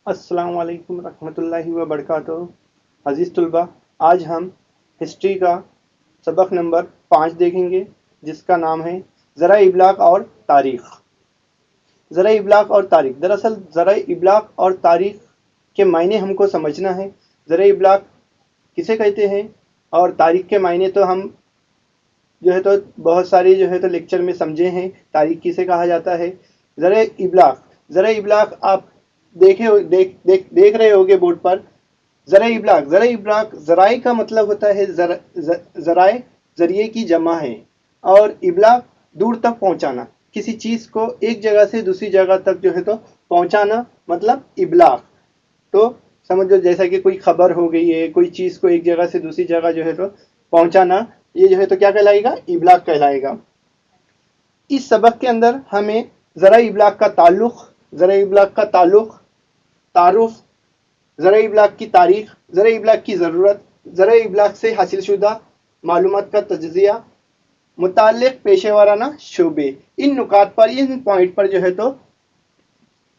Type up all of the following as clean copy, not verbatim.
अस्सलाम वालेकुम रहमतुल्लाहि व बरकातुहू। अज़ीज़ तुलबा, आज हम हिस्ट्री का सबक नंबर 5 देखेंगे, जिसका नाम है ज़रा इब्लाग और तारीख़। ज़रा इब्लाग और तारीख़, दरअसल ज़रा इब्लाग और तारीख़ के मायने हमको समझना है। ज़रा इब्लाग किसे कहते हैं और तारीख़ के मायने तो हम बहुत सारे लेक्चर में समझे हैं। तारीख़ किसे कहा जाता है? ज़रा इब्लाग आप देख रहे होगे बोर्ड पर। ज़रा इब्लाग ज़राए का मतलब होता है ज़राए ज़रिए की जमा है, और इब्लाग दूर तक पहुंचाना, किसी चीज़ को एक जगह से दूसरी जगह तक पहुंचाना, मतलब इब्लाग। तो समझो, जैसा कि कोई खबर हो गई है, कोई चीज़ को एक जगह से दूसरी जगह पहुंचाना, ये क्या कहलाएगा? इब्लाग कहलाएगा। इस सबक के अंदर हमें ज़रा इब्लाग का ताल्लुक़, ज़रा इब्लाग का तारुफ, ज़रा इब्लाग की तारीख़, ज़रा इब्लाग की ज़रूरत, ज़रा इब्लाग से हासिल शुदा मालूमात का तज्ज़िया, मुताल्लिक़ पेशेवराना शोबे, इन नुकात पर, इन पॉइंट पर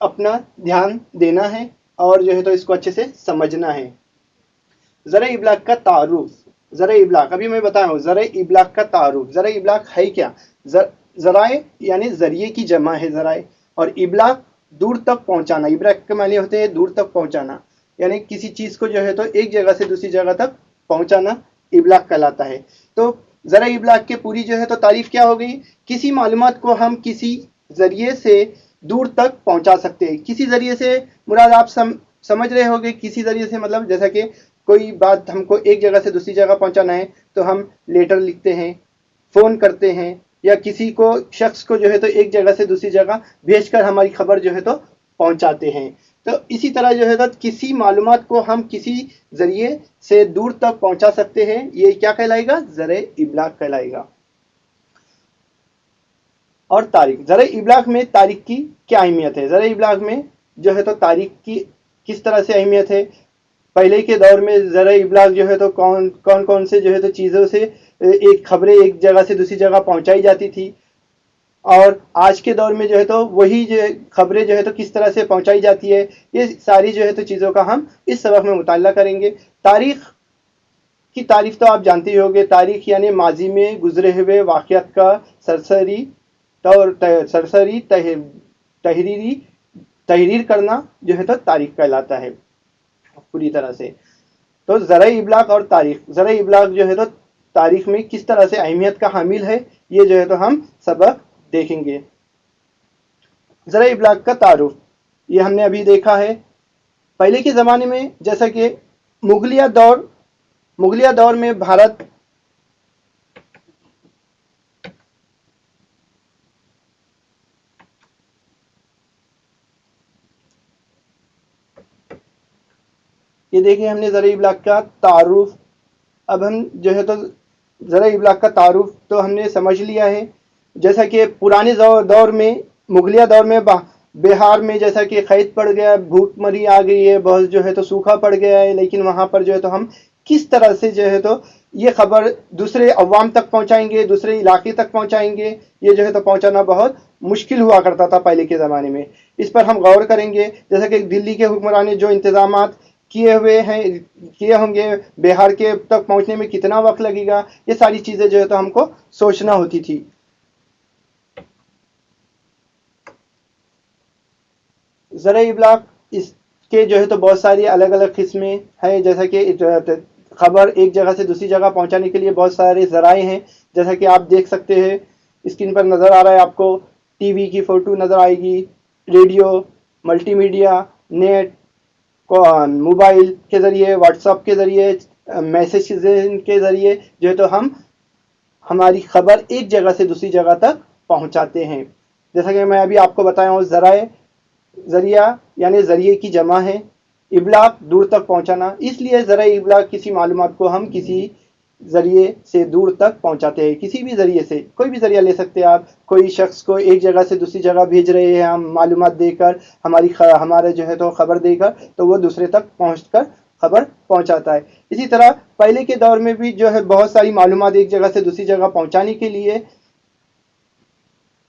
अपना ध्यान देना है और इसको अच्छे से समझना है। ज़रा इब्लाग का तारुफ, ज़रा इब्लाग, अभी मैं बता रहा हूँ ज़रा इब्लाग का तारुफ। ज़रा इब्लाग है क्या? ज़राए यानी ज़रिए की जमा है ज़राए, और इब्लाग दूर तक पहुँचाना। इब्लाग के माने होते हैं दूर तक पहुँचाना, यानी किसी चीज़ को एक जगह से दूसरी जगह तक पहुँचाना इब्लाग कहलाता है। तो ज़रा इब्लाग के पूरी तारीफ क्या हो गई? किसी मालूमात को हम किसी ज़रिए से दूर तक पहुँचा सकते हैं। किसी ज़रिए से मुराद आप समझ रहे होंगे। किसी ज़रिए से मतलब जैसा कि कोई बात हमको एक जगह से दूसरी जगह पहुँचाना है, तो हम लेटर लिखते हैं, फ़ोन करते हैं, या किसी को शख्स को एक जगह से दूसरी जगह भेजकर हमारी खबर पहुँचाते हैं। तो इसी तरह किसी मालूमात को हम किसी ज़रिए से दूर तक पहुँचा सकते हैं। ये क्या कहलाएगा? ज़रा इब्लाग कहलाएगा। और तारीख़, ज़रा इब्लाग में तारीख़ की क्या अहमियत है? ज़रा इब्लाग में तारीख़ की किस तरह से अहमियत है? पहले के दौर में ज़रा इब्लाग कौन से चीज़ों से एक खबरें एक जगह से दूसरी जगह पहुंचाई जाती थी, और आज के दौर में वही खबरें किस तरह से पहुंचाई जाती है। ये सारी चीज़ों का हम इस सबक में मुताला करेंगे। तारीख़ की तारीफ़ तो आप जानते ही होंगे। तारीख़ यानी माजी में गुजरे हुए वाक़यात का सरसरी तहरीर करना तारीख़ कहलाता है पूरी तरह से। तो ज़रा इब्लाग और तारीख़, ज़रा इब्लाग तारीख़ में किस तरह से अहमियत का हामिल है, ये हम सबक देखेंगे। ज़रा इब्लाग का तारुफ, ये हमने अभी देखा है। पहले के ज़माने में, जैसा कि मुगलिया दौर में भारत ये देखें हमने ज़रा इब्लाग का तारुफ। अब हम ज़रा इब्लाग का तारुफ तो हमने समझ लिया है। जैसा कि पुराने दौर में, मुगलिया दौर में बिहार में जैसा कि क़ैद पड़ गया, भूखमरी आ गई है, बहुत सूखा पड़ गया है, लेकिन वहाँ पर हम किस तरह से ये खबर दूसरे अवाम तक पहुँचाएंगे, दूसरे इलाके तक पहुँचाएंगे, ये पहुँचाना बहुत मुश्किल हुआ करता था पहले के ज़माने में। इस पर हम गौर करेंगे। जैसा कि दिल्ली के हुक्मरान ने जो इंतज़ामात किए होंगे, बिहार के तक पहुँचने में कितना वक्त लगेगा, ये सारी चीज़ें हमको सोचना होती थी। ज़रा इब्लाग इसके बहुत सारी अलग अलग किस्में हैं। जैसा कि खबर एक जगह से दूसरी जगह पहुंचाने के लिए बहुत सारे ज़राए हैं। जैसा कि आप देख सकते हैं, स्क्रीन पर नज़र आ रहा है आपको, टीवी की फ़ोटो नज़र आएगी, रेडियो, मल्टीमीडिया, नेट, मोबाइल के ज़रिए, व्हाट्सएप के ज़रिए, मैसेज के ज़रिए हम हमारी खबर एक जगह से दूसरी जगह तक पहुंचाते हैं। जैसा कि मैं अभी आपको बताया हूँ, ज़रिया यानी ज़रिए की जमा है, इब्लाग दूर तक पहुंचाना। इसलिए ज़रा इब्लाग किसी मालूमात को हम किसी ज़रिए से दूर तक पहुंचाते हैं। किसी भी ज़रिए से, कोई भी ज़रिया ले सकते हैं आप। कोई शख्स को एक जगह से दूसरी जगह भेज रहे हैं हम, मालूमात देकर, हमारे खबर देकर, तो वो दूसरे तक पहुंचकर खबर पहुंचाता है। इसी तरह पहले के दौर में भी बहुत सारी मालूमात एक जगह से दूसरी जगह पहुंचाने के लिए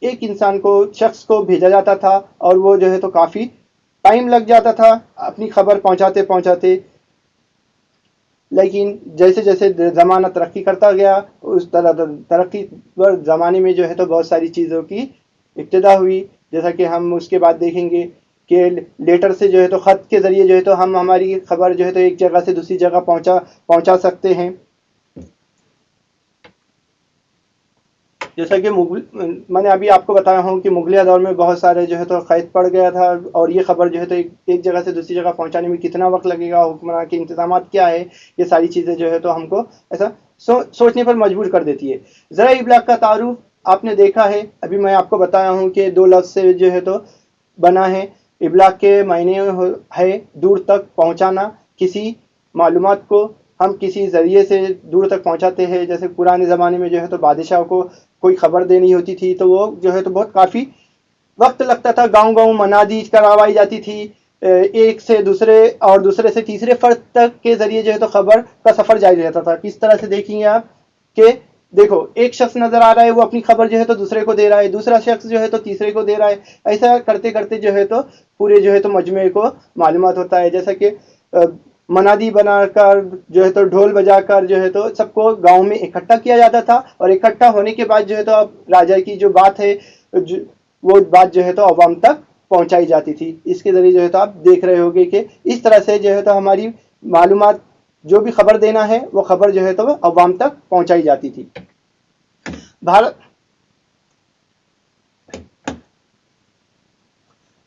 एक इंसान को, शख्स को भेजा जाता था, और वो काफ़ी टाइम लग जाता था अपनी खबर पहुंचाते पहुंचाते, लेकिन जैसे जैसे ज़माना तरक्की करता गया उस तरह तरक्की पर ज़माने में जो है तो बहुत सारी चीज़ों की इब्तिदा हुई। जैसा कि हम उसके बाद देखेंगे कि लेटर से जो है तो ख़त के ज़रिए जो है तो हम हमारी खबर जो है तो एक जगह से दूसरी जगह पहुंचा सकते हैं। जैसा कि मैंने अभी आपको बताया हूँ कि मुगलिया दौर में बहुत सारे जो है तो क़ैद पड़ गया था, और ये खबर जो है तो एक जगह से दूसरी जगह पहुंचाने में कितना वक्त लगेगा, हुक्मरान के इंतजाम क्या है, ये सारी चीज़ें जो है तो हमको ऐसा सोचने पर मजबूर कर देती है। ज़रा इब्लाग का तारुफ आपने देखा है, अभी मैं आपको बताया हूँ कि 2 लफ्ज़ से जो है तो बना है। इब्लाग के मायने है दूर तक पहुँचाना, किसी मालूमात को हम किसी ज़रिए से दूर तक पहुँचाते हैं। जैसे पुराने ज़माने में जो है तो बादशाह को कोई खबर देनी होती थी तो वो जो है तो बहुत काफ़ी वक्त लगता था, गांव-गांव मनादी करवाई जाती थी, एक से दूसरे और दूसरे से तीसरे फर्द तक के ज़रिए जो है तो खबर का सफ़र जारी रहता था। किस तरह से देखेंगे आप कि देखो एक शख्स नज़र आ रहा है, वो अपनी खबर जो है तो दूसरे को दे रहा है, दूसरा शख्स जो है तो तीसरे को दे रहा है, ऐसा करते करते जो है तो पूरे जो है तो मजमे को मालूमात होता है। जैसा कि मनादी बनाकर जो है तो ढोल बजाकर जो है तो सबको गांव में इकट्ठा किया जाता था, और इकट्ठा होने के बाद जो है तो अब राजा की जो बात है वो बात जो है तो अवाम तक पहुंचाई जाती थी। इसके ज़रिए जो है तो आप देख रहे होंगे कि इस तरह से जो है तो हमारी मालूमात, जो भी खबर देना है वो खबर जो है तो अवाम तक पहुंचाई जाती थी।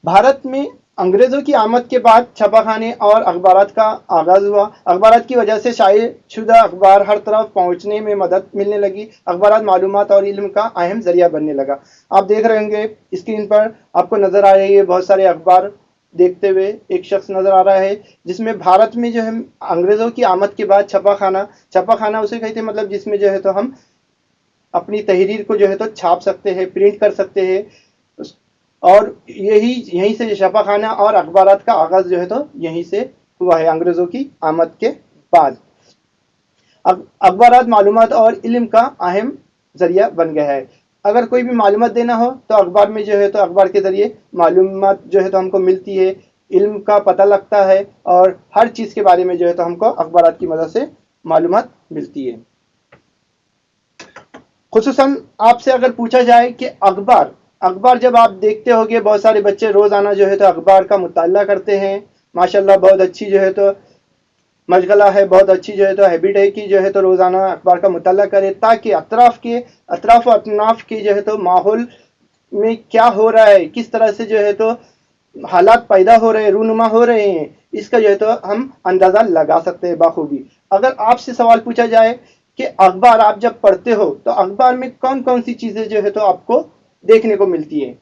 भारत में अंग्रेज़ों की आमद के बाद छापाखाने और अखबारात का आगाज़ हुआ। अखबारात की वजह से शाये शुदा अखबार हर तरफ पहुंचने में मदद मिलने लगी। अखबारात मालूमात और इल्म का अहम ज़रिया बनने लगा। आप देख रहे होंगे स्क्रीन पर आपको नज़र आ रही है बहुत सारे अखबार देखते हुए एक शख्स नज़र आ रहा है, जिसमें भारत में जो है अंग्रेज़ों की आमद के बाद छापाखाना उसे कहते हैं, मतलब जिसमें जो है तो हम अपनी तहरीर को जो है तो छाप सकते हैं, प्रिंट कर सकते हैं, और यहीं से छापाखाना और अखबारात का आगाज़ जो है तो यहीं से हुआ है अंग्रेज़ों की आमद के बाद। अब अखबारात मालूमात और इल्म का अहम ज़रिया बन गया है। अगर कोई भी मालूमात देना हो तो अखबार में जो है तो अखबार के ज़रिए मालूमात जो है तो हमको मिलती है, इल्म का पता लगता है, और हर चीज़ के बारे में जो है तो हमको अखबारात की मदद से मालूमात मिलती है। खुसूसन आपसे अगर पूछा जाए कि अखबार जब आप देखते होगे, बहुत सारे बच्चे रोज़ाना जो है तो अखबार का मुताला करते हैं। माशाल्लाह बहुत अच्छी जो है तो मशगला है, बहुत अच्छी जो है तो हैबिट है कि जो है तो रोज़ाना अखबार का मुताला करें, ताकि अतराफ व अतनाफ के जो है तो माहौल में क्या हो रहा है, किस तरह से जो है तो हालात पैदा हो रहे हैं, रूनुमा हो रहे हैं, इसका जो है तो हम अंदाज़ा लगा सकते हैं बाखूबी। अगर आपसे सवाल पूछा जाए कि अखबार आप जब पढ़ते हो तो अखबार में कौन कौन सी चीज़ें जो है तो आपको देखने को मिलती है,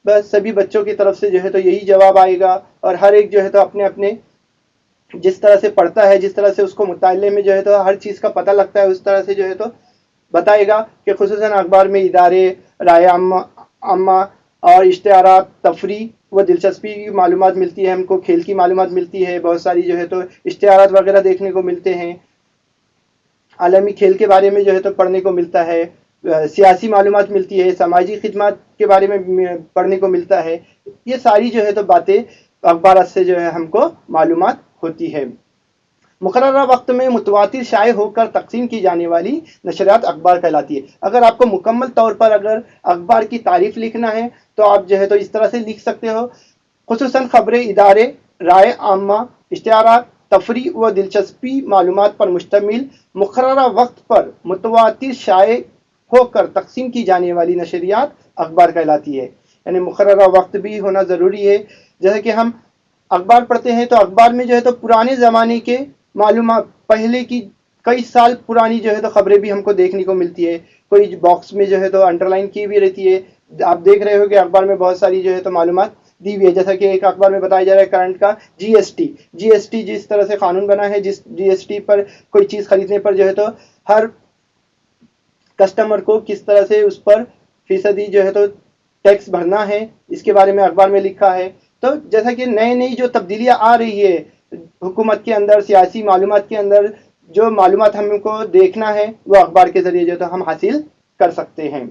बस सभी बच्चों की तरफ से जो है तो यही जवाब आएगा, और हर एक जो है तो अपने अपने जिस तरह से पढ़ता है, जिस तरह से उसको मुताले में जो है तो हर चीज़ का पता लगता है, उस तरह से जो है तो बताएगा कि खुसूसन अखबार में इदारे, राय अम्मा और इश्तिहारात, तफरी व दिलचस्पी की मालूमात मिलती है, हमको खेल की मालूमात मिलती है, बहुत सारी जो है तो इश्तिहारात वगैरह देखने को मिलते हैं, आलमी खेल के बारे में जो है तो पढ़ने को मिलता है, सियासी मालूमात मिलती है, समाजी खिदमत के बारे में पढ़ने को मिलता है। ये सारी जो है तो बातें अखबार से जो है हमको मालूमात होती है। मुकर्ररा वक्त में मुतवातिर शाये होकर तकसीम की जाने वाली नशरियात अखबार कहलाती है। अगर आपको मुकम्मल तौर पर अगर अखबार की तारीफ लिखना है तो आप जो है तो इस तरह से लिख सकते हो, खुसूसन खबरें, इदारे, राय आम्मा, इश्तिहारात, तफरी व दिलचस्पी मालूमात पर मुश्तमिल मुकर्ररा वक्त पर मुतवातिर शाये होकर तकसीम की जाने वाली नशरियात अखबार कहलाती है। यानी मुकर्ररा वक्त भी होना ज़रूरी है। जैसे कि हम अखबार पढ़ते हैं तो अखबार में जो है तो पुराने ज़माने के मालूमात, पहले की कई साल पुरानी जो है तो खबरें भी हमको देखने को मिलती है, कोई बॉक्स में जो है तो अंडरलाइन की भी रहती है। आप देख रहे हो कि अखबार में बहुत सारी जो है तो मालूमात दी हुई है। जैसा कि एक अखबार में बताया जा रहा है करंट का जीएसटी जिस तरह से कानून बना है, जिस जीएसटी पर कोई चीज़ खरीदने पर जो है तो हर कस्टमर को किस तरह से उस पर फीसदी जो है तो टैक्स भरना है, इसके बारे में अखबार में लिखा है। तो जैसा कि नई नई जो तब्दीलियाँ आ रही है हुकूमत के अंदर, सियासी मालूमात के अंदर, जो मालूमात हमको देखना है वो अखबार के ज़रिए जो तो हम हासिल कर सकते हैं।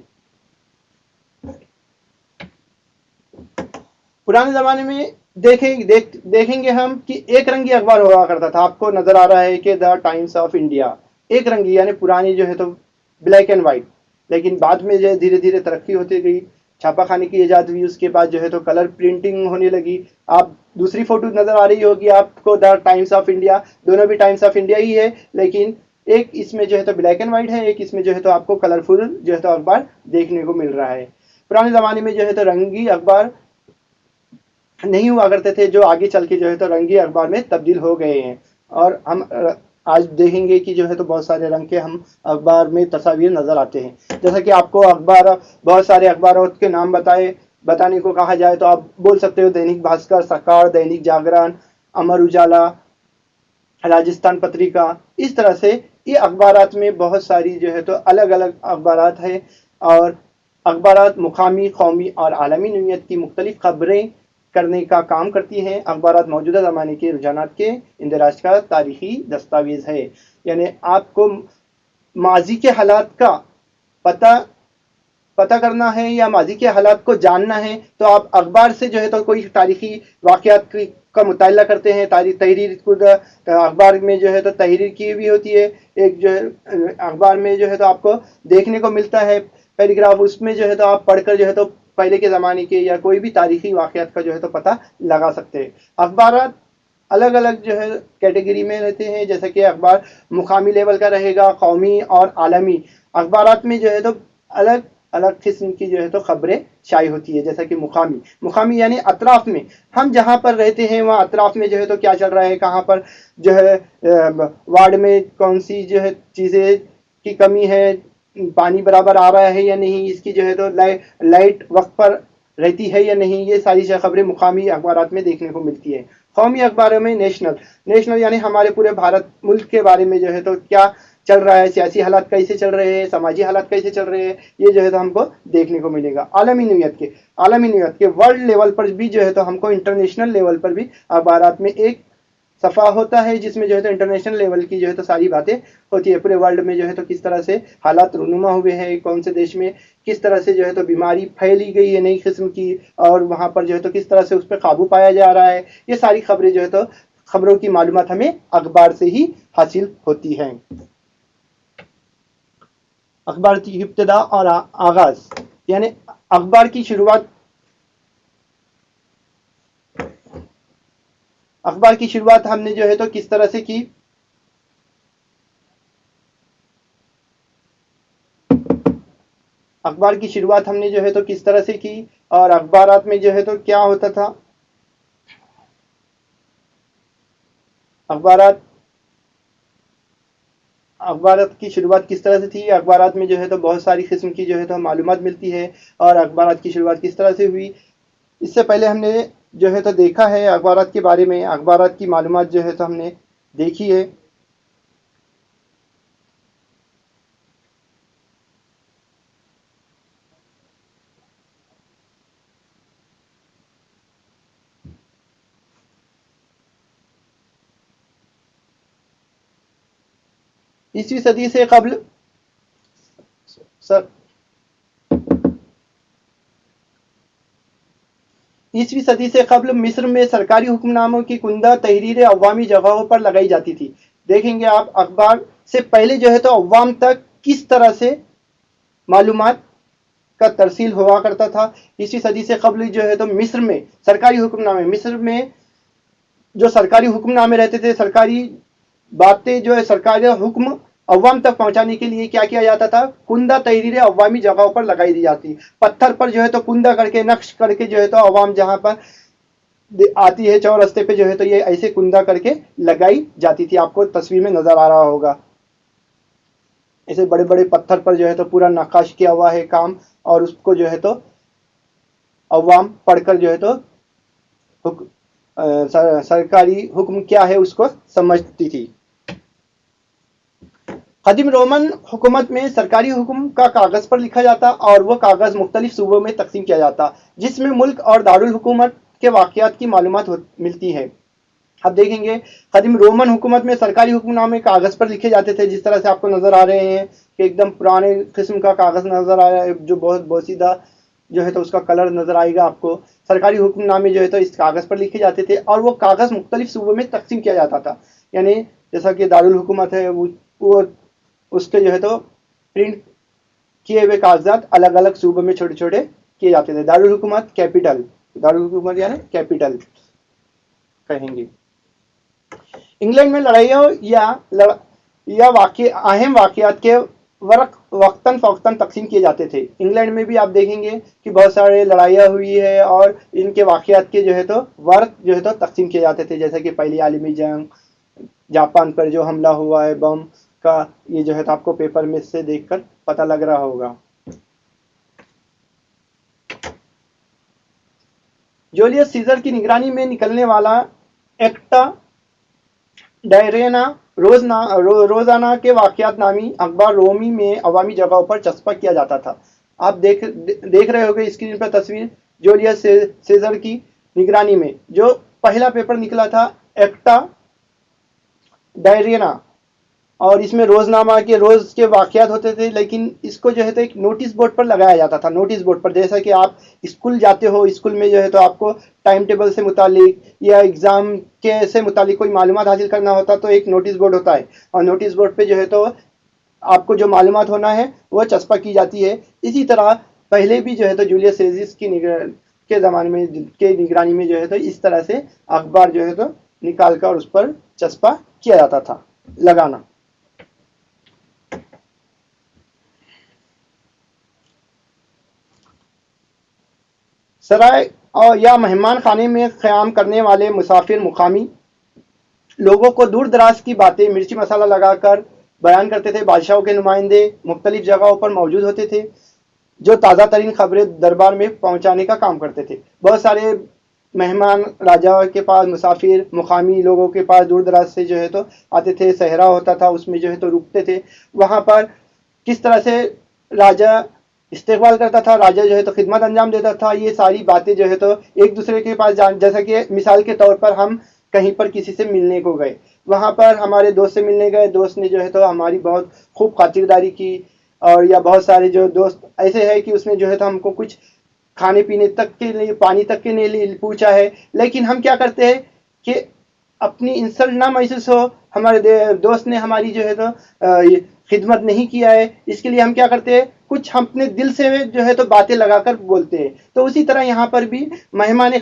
पुराने ज़माने में देखेंगे हम कि एक रंगी अखबार हुआ करता था। आपको नजर आ रहा है कि द टाइम्स ऑफ इंडिया एक रंगी, यानी पुरानी जो है तो ब्लैक एंड व्हाइट। लेकिन बाद में जो है धीरे धीरे तरक्की होती गई, छापाखाने की ईजाद हुई, उसके बाद जो है तो कलर प्रिंटिंग होने लगी। आप दूसरी फोटो नजर आ रही होगी आपको, द टाइम्स ऑफ इंडिया, दोनों भी टाइम्स ऑफ इंडिया ही है, लेकिन एक इसमें जो है तो ब्लैक एंड व्हाइट है, एक इसमें जो है तो आपको कलरफुल जो है तो अखबार देखने को मिल रहा है। पुराने जमाने में जो है तो रंगी अखबार नहीं हुआ करते थे, जो आगे चल के जो है तो रंगी अखबार में तब्दील हो गए हैं। और हम आज देखेंगे कि जो है तो बहुत सारे रंग के हम अखबार में तस्वीर नजर आते हैं। जैसा कि आपको अखबार, बहुत सारे अखबारों के नाम बताने को कहा जाए तो आप बोल सकते हो दैनिक भास्कर, सकार, दैनिक जागरण, अमर उजाला, राजस्थान पत्रिका। इस तरह से ये अखबारात में बहुत सारी जो है तो अलग अलग अखबारात है, और अखबारात मुकामी, कौमी और आलमी नौइयत की मुख्तलिफ खबरें करने का काम करती हैं। अखबारात मौजूदा ज़माने के रुझानात के इंदराज का तारीखी दस्तावेज़ है। यानी आपको माजी के हालात का पता पता करना है या माजी के हालात को जानना है, तो आप अखबार से जो है तो कोई तारीखी वाक़यात का मुताला करते हैं। तारीख तहरीर खुद अखबार में जो है तो तहरीर की भी होती है। एक जो है अखबार में जो है तो आपको देखने को मिलता है पैराग्राफ, उसमें जो है तो आप पढ़कर जो है तो पहले के ज़माने के या कोई भी तारीखी वाक़यात का जो है तो पता लगा सकते हैं। अखबार अलग अलग जो है कैटेगरी में रहते हैं, जैसे कि अखबार मुकामी लेवल का रहेगा, कौमी और आलमी। अखबारात में जो है तो अलग अलग किस्म की जो है तो खबरें शाये होती है। जैसा कि मुकामी यानी अतराफ में, हम जहाँ पर रहते हैं वहाँ अतराफ में जो है तो क्या चल रहा है, कहाँ पर जो है वार्ड में कौन सी जो है चीज़ें की कमी है, पानी बराबर आ रहा है या नहीं, इसकी जो है तो लाइट वक्त पर रहती है या नहीं, ये सारी खबरें मुकामी अखबारात में देखने को मिलती है। कौमी अखबारों में नेशनल यानी हमारे पूरे भारत मुल्क के बारे में जो है तो क्या चल रहा है, सियासी हालात कैसे चल रहे हैं, समाजी हालात कैसे चल रहे हैं, ये जो है तो हमको देखने को मिलेगा। आलमी नौइयत के वर्ल्ड लेवल पर भी जो है तो हमको इंटरनेशनल लेवल पर भी अखबारात में एक सफ़ा होता है, जिसमें जो है तो इंटरनेशनल लेवल की जो है तो सारी बातें होती है। पूरे वर्ल्ड में जो है तो किस तरह से हालात रूनुमा हुए हैं, कौन से देश में किस तरह से जो है तो बीमारी फैली गई है नई किस्म की, और वहाँ पर जो है तो किस तरह से उस पर काबू पाया जा रहा है, ये सारी खबरें जो है तो खबरों की मालूमात हमें अखबार से ही हासिल होती हैं। अखबार की इब्तिदा और आगाज, यानी अखबार की शुरुआत हमने जो है तो किस तरह से की। अखबार की शुरुआत हमने जो है तो किस तरह से की, और अखबारात में जो है तो क्या होता था। अखबारात की शुरुआत किस तरह से थी, अखबारात में जो है तो बहुत सारी किस्म की जो है तो मालूमात मिलती है, और अखबारात की शुरुआत किस तरह से हुई। इससे पहले हमने जो है तो देखा है अखबारात के बारे में, अखबारात की मालूमात जो है तो हमने देखी है। ईसवी सदी से कबल सर ईसवी सदी से कबल मिस्र में सरकारी हुक्मनामों की कुंदा तहरीरें अवामी जगहों पर लगाई जाती थी। देखेंगे आप अखबार से पहले जो है तो अवाम तक किस तरह से मालूमात का तरसील हुआ करता था। ईसवी सदी से कबल जो है तो मिस्र में सरकारी हुक्मनामे, मिस्र में जो सरकारी हुक्मनामे रहते थे, सरकारी बातें जो है सरकारी हुक्म अवाम तक पहुंचाने के लिए क्या किया जाता था, कुंदा तहरीरें अवामी जगहों पर लगाई दी जाती। पत्थर पर जो है तो कुंदा करके, नक्श करके जो है तो अवाम जहां पर आती है चौरस्ते पे जो है तो ये ऐसे कुंदा करके लगाई जाती थी। आपको तस्वीर में नजर आ रहा होगा, ऐसे बड़े बड़े पत्थर पर जो है तो पूरा नक्काश किया हुआ है काम, और उसको जो है तो अवाम पढ़कर जो है तो सरकारी हुक्म क्या है उसको समझती थी। कदीम रोमन हुकूमत में सरकारी हुक्म का कागज़ पर लिखा जाता, और वह कागज़ मुख्तलिफ सूबों में तकसीम किया जाता, जिसमें मुल्क और दारुल हुकूमत के वाक़यात की मालूमात मिलती है। अब देखेंगे कदीम रोमन हुकूमत में सरकारी हुक्मनामे कागज़ पर लिखे जाते थे, जिस तरह से आपको नज़र आ रहे हैं कि एकदम पुराने किस्म का कागज़ नज़र आ रहा है, जो बहुत बोसीदा जो है तो उसका कलर नजर आएगा आपको। सरकारी हुक्मनामे जो है तो इस कागज पर लिखे जाते थे और वो कागज मुख्तलिफ सूबों में तकसीम किया जाता था। यानी जैसा कि दारुल हुकूमत है वो उसके जो है तो प्रिंट किए हुए कागजात अलग अलग सूबों में छोटे छोटे किए जाते थे। दारुल हुकूमत कैपिटल, दारुल हुकूमत यानी कैपिटल कहेंगे। इंग्लैंड में लड़ाइयों या अहम वाकयात के वक्तन फ़ौक्तन तकसीम किए जाते थे। इंग्लैंड में भी आप देखेंगे कि बहुत सारे लड़ाइयाँ हुई है और इनके वाकयात के जो है तो वर्क जो है तो तकसीम किए जाते थे। जैसे कि पहली आलमी जंग, जापान पर जो हमला हुआ है बम का, ये जो है तो आपको पेपर में से देखकर पता लग रहा होगा। जूलियस सीजर की निगरानी में निकलने वाला एक्टा डायरेना रोजाना के वाकयात नामी अखबार रोमी में अवामी जगहों पर चस्पा किया जाता था। आप देख रहे होंगे स्क्रीन पर तस्वीर जूलियस सीजर की निगरानी में जो पहला पेपर निकला था एक्टा डायरेना, और इसमें रोजनामा के रोज के वाकयात होते थे, लेकिन इसको जो है तो एक नोटिस बोर्ड पर लगाया जाता था। नोटिस बोर्ड पर जैसा कि आप स्कूल जाते हो, स्कूल में जो है तो आपको टाइम टेबल से मुतालिक या एग्जाम के से मुतालिक कोई मालूमात हासिल करना होता तो एक नोटिस बोर्ड होता है, और नोटिस बोर्ड पे जो है तो आपको जो मालूमात होना है वह चस्पा की जाती है। इसी तरह पहले भी जो है तो जूलियस सीजर की के ज़माने में के निगरानी में जो है तो इस तरह से अखबार जो है तो निकाल कर उस पर चस्पा किया जाता था, लगाना। सराय और या मेहमान खाने में क़याम करने वाले मुसाफिर मुकामी लोगों को दूर दराज की बातें मिर्ची मसाला लगाकर बयान करते थे। बादशाहों के नुमाइंदे मुख्तलिफ जगहों पर मौजूद होते थे जो ताज़ा तरीन खबरें दरबार में पहुंचाने का काम करते थे। बहुत सारे मेहमान राजा के पास, मुसाफिर मुकामी लोगों के पास दूर दराज से जो है तो आते थे। सहरा होता था, उसमें जो है तो रुकते थे। वहाँ पर किस तरह से राजा इस्तेकबाल करता था, राजा जो है तो खिदमत अंजाम देता था, ये सारी बातें जो है तो एक दूसरे के पास जैसा कि मिसाल के तौर पर हम कहीं पर किसी से मिलने को गए, वहाँ पर हमारे दोस्त से मिलने गए, दोस्त ने जो है तो हमारी बहुत खूब खातिरदारी की, और या बहुत सारे जो दोस्त ऐसे है कि उसने जो है तो हमको कुछ खाने पीने तक के लिए, पानी तक के लिए पूछा है, लेकिन हम क्या करते हैं कि अपनी इंसल्ट ना महसूस हो, हमारे दोस्त ने हमारी जो है तो खिदमत नहीं किया है, इसके लिए हम क्या करते हैं, कुछ हम अपने दिल से जो है तो बातें लगाकर बोलते हैं। तो उसी तरह यहाँ पर भी मेहमान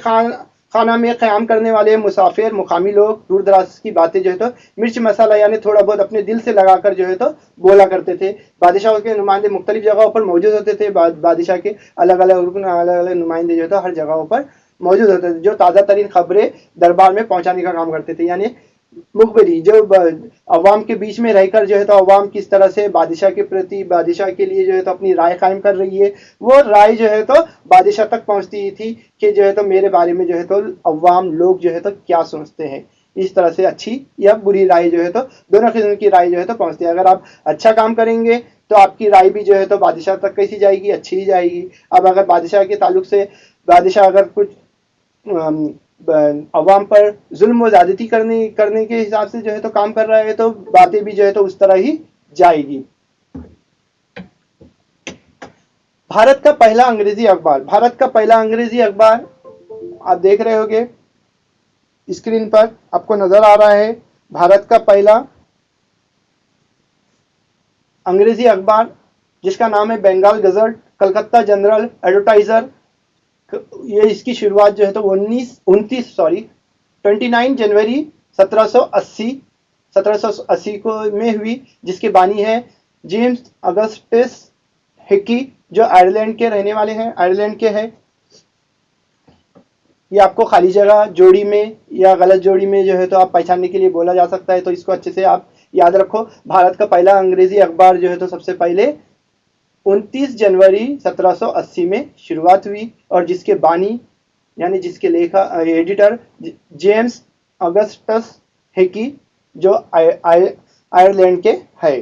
खाना में क़याम करने वाले मुसाफिर मुकामी लोग दूर दराज की बातें जो है तो मिर्च मसाला यानी थोड़ा बहुत अपने दिल से लगाकर जो है तो बोला करते थे। बादशाहों के नुमाइंदे मुख्तलिफ जगहों पर मौजूद होते थे। बादशाह के अलग अलग नुमाइंदे जो है तो हर जगहों पर मौजूद होते थे जो ताज़ा तरीन खबरें दरबार में पहुंचाने का काम करते थे। यानी मुखबरी जो अवाम के बीच में रहकर जो है तो अवाम किस तरह से बादशाह के प्रति, बादशाह के लिए जो है तो अपनी राय कायम कर रही है, वो राय जो है तो बादशाह तक पहुंचती थी कि जो है तो मेरे बारे में जो है तो अवाम लोग जो है तो क्या सोचते हैं। इस तरह से अच्छी या बुरी राय जो है तो दोनों किस्म की राय जो है तो पहुंचती है। अगर आप अच्छा काम करेंगे तो आपकी राय भी जो है तो बादशाह तक कैसी जाएगी, अच्छी ही जाएगी। अब अगर बादशाह के ताल्लुक से बादशाह अगर कुछ अवाम पर जुल्म व ज्यादती करने के हिसाब से जो है तो काम कर रहा है, तो बातें भी जो है तो उस तरह ही जाएगी। भारत का पहला अंग्रेजी अखबार, भारत का पहला अंग्रेजी अखबार आप देख रहे होंगे स्क्रीन पर आपको नजर आ रहा है। भारत का पहला अंग्रेजी अखबार जिसका नाम है Bengal gazette, Calcutta general advertiser, ये इसकी शुरुआत जो है तो 29 जनवरी 1780 को में हुई, जिसके बानी है जेम्स अगस्टस हिकी जो आयरलैंड के रहने वाले हैं, आयरलैंड के हैं। ये आपको खाली जगह जोड़ी में या गलत जोड़ी में जो है तो आप पहचानने के लिए बोला जा सकता है, तो इसको अच्छे से आप याद रखो। भारत का पहला अंग्रेजी अखबार जो है तो सबसे पहले 29 जनवरी 1780 में शुरुआत हुई, और जिसके बानी यानी जिसके लेखा एडिटर जेम्स अगस्टस हिकी जो आयरलैंड के है।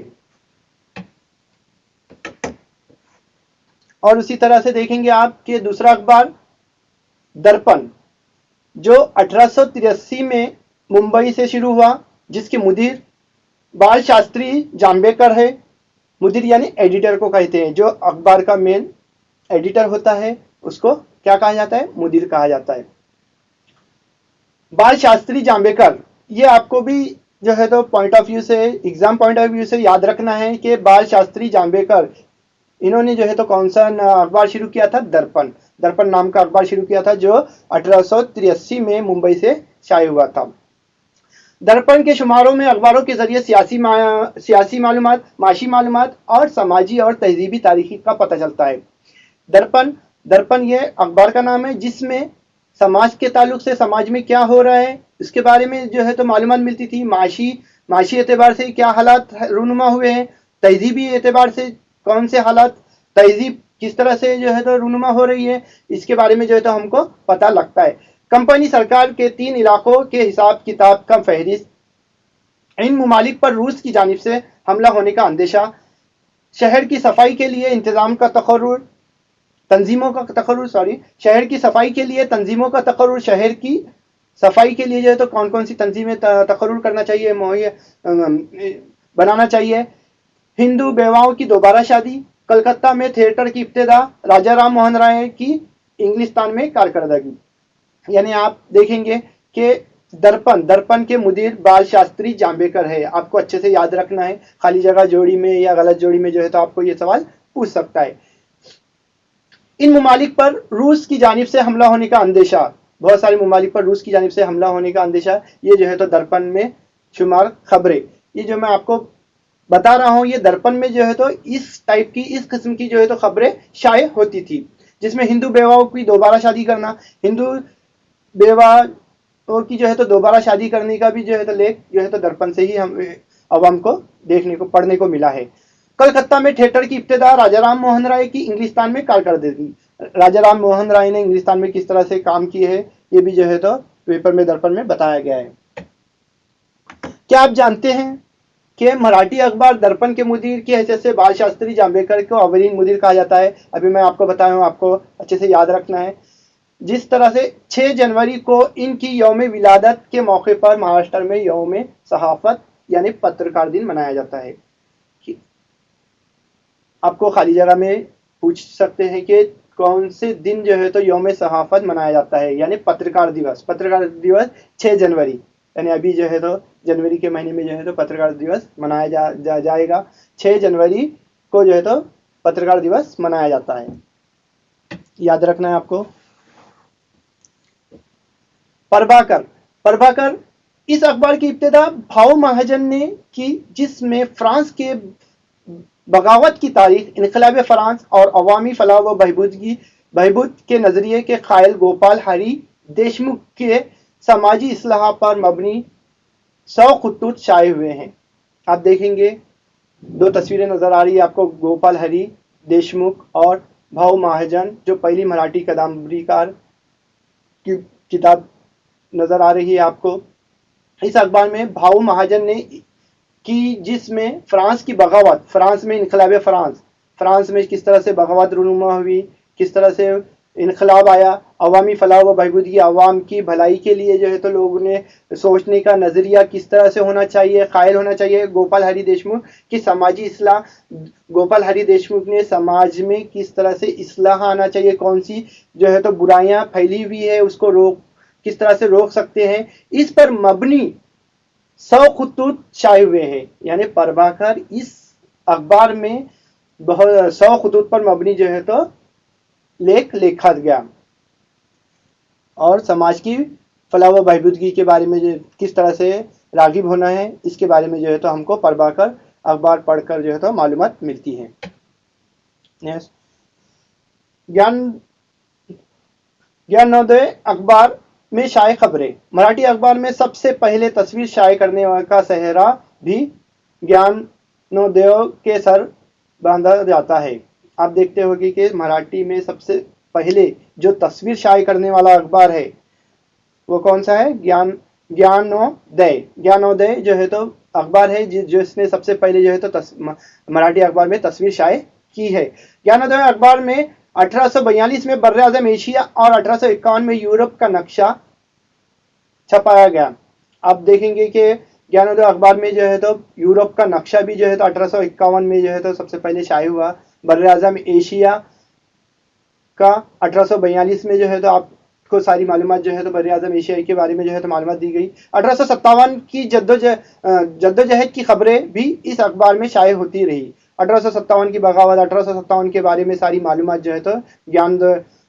और उसी तरह से देखेंगे आप कि दूसरा अखबार दर्पण जो 1883 में मुंबई से शुरू हुआ, जिसके मुदीर बाल शास्त्री जाम्बेकर है। मुदीर यानी एडिटर को कहते हैं, जो अखबार का मेन एडिटर होता है। उसको क्या कहा जाता है? मुदीर कहा जाता है। बाल शास्त्री जांबेकर, ये आपको भी जो है तो पॉइंट ऑफ व्यू से, एग्जाम पॉइंट ऑफ व्यू से याद रखना है कि बाल शास्त्री जांबेकर इन्होंने जो है तो कौन सा अखबार शुरू किया था? दर्पण। दर्पण नाम का अखबार शुरू किया था जो 1883 में मुंबई से शाया हुआ था। दर्पण के शुमारों में अखबारों के जरिए सियासी मालूमात, माशी मालूमात और समाजी और तहजीबी तारीखी का पता चलता है। दर्पण दर्पण ये अखबार का नाम है जिसमें समाज के ताल्लुक से समाज में क्या हो रहा है इसके बारे में जो है तो मालूमात मिलती थी। माशी एतबार से क्या हालात रूनुमा हुए हैं, तहजीबी एतबार से कौन से हालात, तहजीब किस तरह से जो है तो रूनुमा हो रही है, इसके बारे में जो है तो हमको पता लगता है। कंपनी सरकार के 3 इलाकों के हिसाब किताब का फहरिस्त, इन ममालिक पर रूस की जानिब से हमला होने का अंदेशा, शहर की सफाई के लिए इंतजाम का तकर्रुर, तंजीमों का तकर्रुर शहर की सफाई के लिए तंजीमों का तकर्रुर, शहर की सफाई के लिए जो है तो कौन कौन सी तंजीमें तकर्रुर करना चाहिए, मुहैया बनाना चाहिए। हिंदू बेवाओं की दोबारा शादी, कलकत्ता में थिएटर की इब्तिदा, राजा राम मोहन राय की इंग्लिस्तान में कारकर्दगी। यानी आप देखेंगे कि दर्पण के मुदीर बाल शास्त्री जांबेकर है। आपको अच्छे से याद रखना है, खाली जगह जोड़ी में या गलत जोड़ी में जो है तो आपको ये सवाल पूछ सकता है। इन ममालिक पर रूस की जानिब से हमला होने का अंदेशा, बहुत सारे ममालिक पर रूस की जानिब से हमला होने का अंदेशा, ये जो है तो दर्पण में शुमार खबरें। ये जो मैं आपको बता रहा हूं ये दर्पण में जो है तो इस टाइप की, इस किस्म की जो है तो खबरें शाये होती थी, जिसमें हिंदू बेवाओं की दोबारा शादी करना, हिंदू बेवाओं की जो है तो दोबारा शादी करने का भी जो है तो लेख जो है तो दर्पण से ही हम अवाम को देखने को, पढ़ने को मिला है। कलकत्ता में थिएटर की इब्तिदा, राजा राम मोहन राय की इंग्लिस्तान में कारकर्दगी। राजा राम मोहन राय ने इंग्लिस्तान में किस तरह से काम किए हैं ये भी जो है तो पेपर में दर्पण में बताया गया है। क्या आप जानते हैं कि मराठी अखबार दर्पण के मुदीर की हैसियत से बाल शास्त्री जांबेकर को अवलीन मुदीर कहा जाता है? अभी मैं आपको बताया हूं, आपको अच्छे से याद रखना है। जिस तरह से 6 जनवरी को इनकी यौम विलादत के मौके पर महाराष्ट्र में यौम सहाफत यानी पत्रकार दिन मनाया जाता है। आपको खाली जगह में पूछ सकते हैं कि कौन से दिन जो है तो यौम सहाफत मनाया जाता है, यानी पत्रकार दिवस। पत्रकार दिवस 6 जनवरी, यानी अभी जो है तो जनवरी के महीने में जो है तो पत्रकार दिवस मनाया जाएगा। 6 जनवरी को जो है तो पत्रकार दिवस मनाया जाता है, याद रखना है आपको। प्रभाकर इस अखबार की इब्तिदा भाऊ महाजन ने की, जिसमें फ्रांस के बगावत की तारीख, इनकलाब फ्रांस और अवामी फलाह व बहबूद के नजरिए के कायल गोपाल हरी देशमुख के समाजी इस्लाह पर मबनी 100 खुतूत शाये हुए हैं। आप देखेंगे 2 तस्वीरें नजर आ रही है आपको, गोपाल हरी देशमुख और भाऊ महाजन, जो पहली मराठी कादंबरीकार की किताब नजर आ रही है आपको। इस अखबार में भाऊ महाजन ने की, जिसमें फ्रांस की बगावत, फ्रांस में इनकलाब फ्रांस में किस तरह से बगावत रूनुमा हुई, किस तरह से इनकलाब आया, अवामी फलाह व बहबूद की, अवाम की भलाई के लिए जो है तो लोगों ने सोचने का नजरिया किस तरह से होना चाहिए, कायल होना चाहिए। गोपाल हरी देशमुख की समाजी इस्लाह, गोपाल हरी देशमुख ने समाज में किस तरह से इस्लाह आना चाहिए, कौन सी जो है तो बुराइयां फैली हुई है उसको किस तरह से रोक सकते हैं, इस पर मबनी 100 खुतूत शाये हुए हैं। यानी प्रभाकर इस अखबार में 100 खुतूत पर मबनी जो है तो लेख लिखा गया, और समाज की फलाह व बहबूदगी के बारे में जो किस तरह से रागिब होना है इसके बारे में जो है तो हमको प्रभाकर अखबार पढ़कर जो है तो मालूमात मिलती है। ज्ञानोदय अखबार में शाये खबरें। मराठी अखबार में सबसे पहले तस्वीर शाये करने का सेहरा भी ज्ञानोदय के सर बांधा जाता है। आप देखते होंगे कि मराठी में सबसे पहले जो तस्वीर शाये करने वाला अखबार है वो कौन सा है? ज्ञानोदय जो है तो अखबार है जिसने सबसे पहले जो है तो मराठी अखबार में तस्वीर शाये की है। ज्ञानोदय अखबार में 1842 में बर्रे आज़म एशिया और 1851 में यूरोप का नक्शा छपाया गया। आप देखेंगे कि ज्ञानोदय अखबार में जो है तो यूरोप का नक्शा भी जो है तो 1851 में जो है तो सबसे पहले शाये हुआ। बर्रे आज़म एशिया का 1842 में जो है तो आपको सारी मालूमात जो है तो बरे आजम एशिया के बारे में जो है तो मालूमात दी गई। 1857 की जद्दोजहद की खबरें भी इस अखबार में शाये होती रही। 1857 की बगावत, 1857 के बारे में सारी मालूमात जो है तो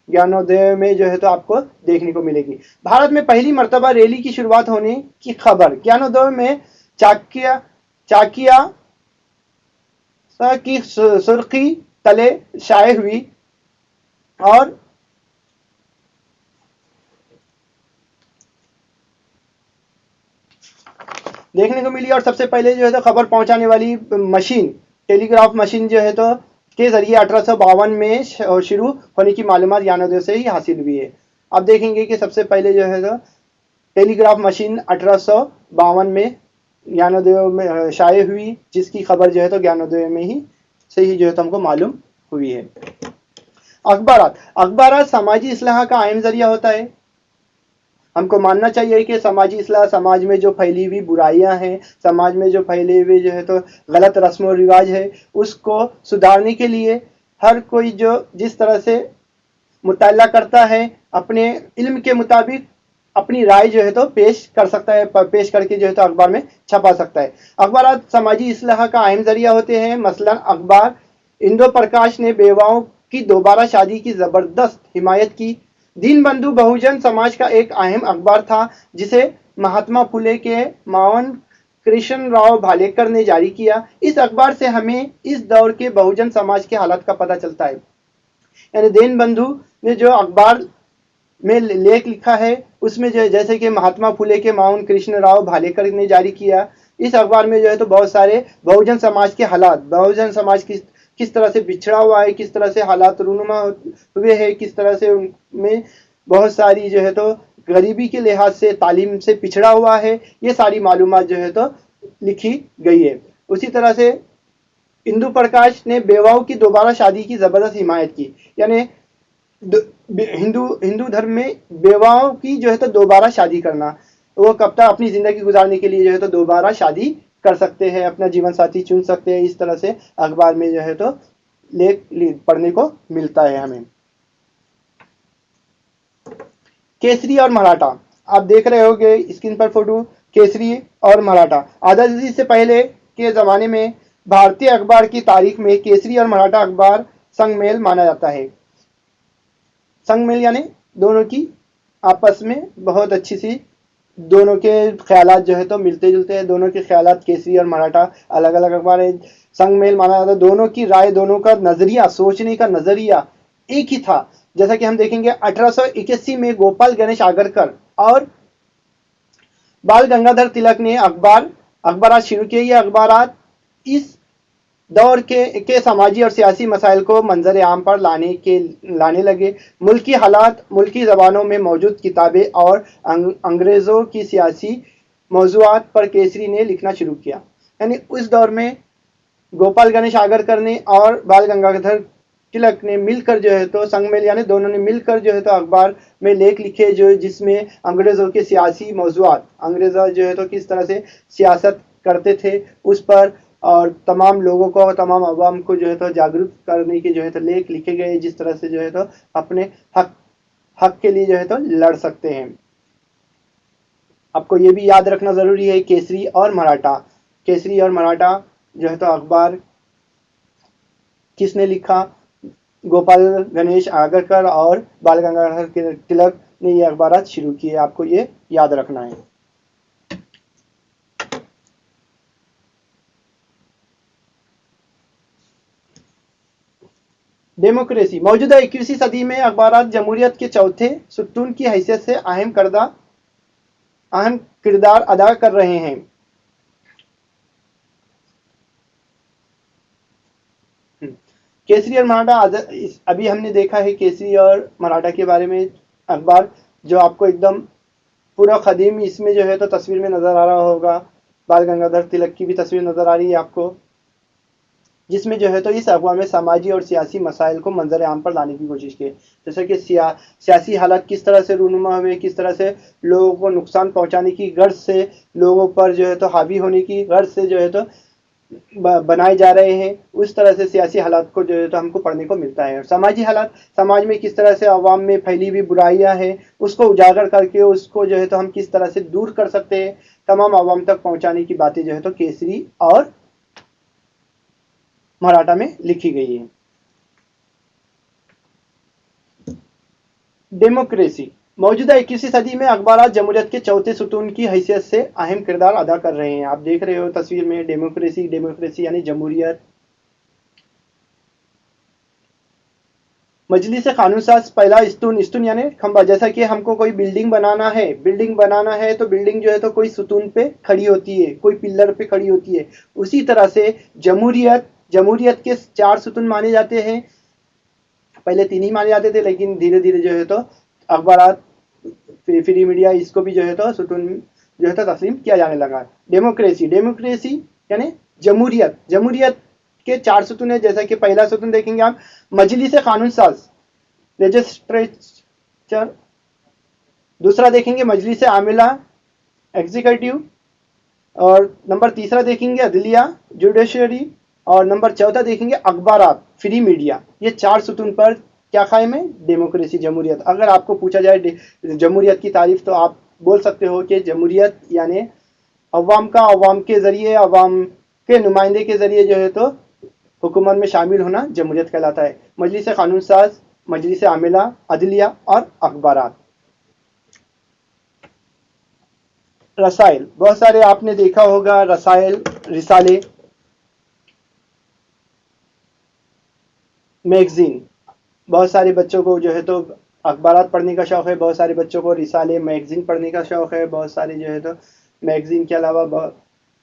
ज्ञानोदय में जो है तो आपको देखने को मिलेगी। भारत में पहली मर्तबा रैली की शुरुआत होने की खबर ज्ञानोदय में चाकिया की सुर्खी तले शाये हुई और देखने को मिली। और सबसे पहले जो है तो खबर पहुंचाने वाली मशीन, टेलीग्राफ मशीन जो है तो के जरिए 1852 में शुरू होने की मालूमात ज्ञानोदय से ही हासिल हुई है। अब देखेंगे कि सबसे पहले जो है तो टेलीग्राफ मशीन 1852 में ज्ञानोदय में शाये हुई, जिसकी खबर जो है तो ज्ञानोदय में ही से ही जो है तो हमको मालूम हुई है। अखबारात समाजी इस्लाह का अहम जरिया होता है। हमको मानना चाहिए कि समाजी इस्लाह, समाज में जो फैली हुई बुराइयां हैं, समाज में जो फैले हुए जो है तो गलत रस्म और रिवाज है, उसको सुधारने के लिए हर कोई जो जिस तरह से मुताला करता है, अपने इल्म के मुताबिक अपनी राय जो है तो पेश कर सकता है, पेश करके जो है तो अखबार में छपा सकता है। अखबार समाजी इस्लाह का अहम जरिया होते हैं। मसलन अखबार इंदो प्रकाश ने बेवाओं की दोबारा शादी की जबरदस्त हिमायत की। दीनबंधु बहुजन समाज का एक अहम अखबार था, जिसे महात्मा फुले के मावन कृष्ण राव भालेकर ने जारी किया। इस अखबार से हमें इस दौर के बहुजन समाज के हालात का पता चलता है। यानी दीनबंधु ने जो अखबार में लेख लिखा है, उसमें जो जैसे कि महात्मा फुले के मावन कृष्ण राव भालेकर ने जारी किया, इस अखबार में जो है तो बहुत सारे बहुजन समाज के हालात, बहुजन समाज किस तरह से बिछड़ा हुआ है, किस तरह से हालात रूनुमा हुए हैं, किस तरह से उनमें बहुत सारी जो है तो गरीबी के लिहाज से, तालीम से पिछड़ा हुआ है, ये सारी मालूमात जो है तो लिखी गई है। उसी तरह से इंदु प्रकाश ने बेवाओं की दोबारा शादी की जबरदस्त हिमायत की। यानी हिंदू धर्म में बेवाओं की जो है तो दोबारा शादी करना, वो कब तक अपनी जिंदगी गुजारने के लिए जो है तो दोबारा शादी कर सकते हैं, अपना जीवन साथी चुन सकते हैं। इस तरह से अखबार में जो है तो लेख पढ़ने को मिलता है हमें। केसरी और मराठा, आप देख रहे होंगे स्क्रीन पर फोटो, केसरी और मराठा। आजादी से पहले के जमाने में भारतीय अखबार की तारीख में केसरी और मराठा अखबार संगमेल माना जाता है। संगमेल यानी दोनों की आपस में बहुत अच्छी सी, दोनों के ख्यालात जो है तो मिलते जुलते हैं। दोनों के ख्यालात, केसरी और मराठा अलग अलग अखबार है। संगमेल माना जाता है। दोनों की राय, दोनों का नजरिया, सोचने का नजरिया एक ही था। जैसा कि हम देखेंगे 1881 में गोपाल गणेश आगरकर और बाल गंगाधर तिलक ने अखबार शुरू किए। ये अखबार इस दौर के समाजी और सियासी मसाइल को मंजर आम पर लाने लगे। मुल्की हालात, मुल्की ज़बानों में मौजूद किताबें और अंग्रेज़ों की सियासी मौज़ूआत पर केसरी ने लिखना शुरू किया। यानी उस दौर में गोपाल गणेश आगरकर ने और बाल गंगाधर तिलक ने मिलकर जो है तो संगमेल यानी दोनों ने मिलकर जो है तो अखबार में लेख लिखे, जो जिसमें अंग्रेज़ों के सियासी मौज़ूआत, अंग्रेज़ जो है तो किस तरह से सियासत करते थे उस पर, और तमाम लोगों को, तमाम अवाम को जो है तो जागरूक करने के जो है तो लेख लिखे गए, जिस तरह से जो है तो अपने हक के लिए जो है तो लड़ सकते हैं। आपको ये भी याद रखना जरूरी है, केसरी और मराठा जो है तो अखबार किसने लिखा? गोपाल गणेश आगरकर और बाल गंगाधर तिलक ने ये अखबार शुरू किए। आपको ये याद रखना है। डेमोक्रेसी, मौजूदा 21वीं सदी में अखबार जमहूरियत के चौथे सुतून की हैसियत से अहम किरदार अदा कर रहे हैं। केसरी और मराठा, अभी हमने देखा है केसरी और मराठा के बारे में अखबार, जो आपको एकदम पूरा कदीम इसमें जो है तो तस्वीर में नजर आ रहा होगा। बाल गंगाधर तिलक की भी तस्वीर नजर आ रही है आपको, जिसमें जो है तो इस अखबार में समाजी और सियासी मसाइल को मंजर आम पर लाने की कोशिश की। जैसे कि सियासी हालात किस तरह से रूनुमा हुए, किस तरह से लोगों को नुकसान पहुंचाने की गर्ज से, लोगों पर जो है तो हावी होने की गर्ज से जो है तो बनाए जा रहे हैं, उस तरह से सियासी हालात को जो है तो हमको पढ़ने को मिलता है। और समाजी हालात, समाज में किस तरह से अवाम में फैली हुई बुराइयां हैं उसको उजागर करके उसको जो है तो हम किस तरह से दूर कर सकते हैं, तमाम अवाम तक पहुंचाने की बातें जो है तो केसरी और मराठा में लिखी गई है। डेमोक्रेसी। मौजूदा 21वीं सदी में अखबार जमहूरियत के चौथे सुतून की हैसियत से अहम किरदार अदा कर रहे हैं। आप देख रहे हो तस्वीर में डेमोक्रेसी, डेमोक्रेसी यानी जमहूरियत। मजलिस कानून साज पहला स्तून, स्तून यानी खंबा। जैसा कि हमको कोई बिल्डिंग बनाना है, बिल्डिंग बनाना है तो बिल्डिंग जो है तो कोई सुतून पे खड़ी होती है, कोई पिल्लर पे खड़ी होती है। उसी तरह से जमहूरियत, जमहूरियत के 4 सुतून माने जाते हैं। पहले 3 ही माने जाते थे, लेकिन धीरे धीरे जो है तो अखबार, फ्री मीडिया, इसको भी जो है तो सुतून जो है तो तस्लीम किया जाने लगा। डेमोक्रेसी, डेमोक्रेसी यानी जमहूरियत, जमहूरियत के 4 सुतून है। जैसा कि पहला सुतून देखेंगे आप, मजलिस कानून साज, लेजिस्लेचर। दूसरा देखेंगे मजलिस आमिला, एग्जीक्यूटिव। और नंबर तीसरा देखेंगे अदलिया, जुडिशरी। और नंबर चौथा देखेंगे अखबारात, फ्री मीडिया। ये 4 सुतून पर क्या कायम है? डेमोक्रेसी, जमहूरियत। अगर आपको पूछा जाए जमहूरियत की तारीफ तो आप बोल सकते हो कि जमहूरियत यानी अवाम का अवाम के जरिए, अवाम के नुमाइंदे के जरिए जो है तो हुकूमत में शामिल होना जमहूरियत कहलाता है। मजलिस कानून साज, मजलिस आमिला, अदलिया और अखबारात। रसाइल, बहुत सारे आपने देखा होगा रसाइल, रिसाले, मैगजीन। बहुत सारे बच्चों को जो है तो अखबारात पढ़ने का शौक़ है, बहुत सारे बच्चों को रिसाले, मैगजीन पढ़ने का शौक़ है। बहुत सारे जो है तो मैगजीन के अलावा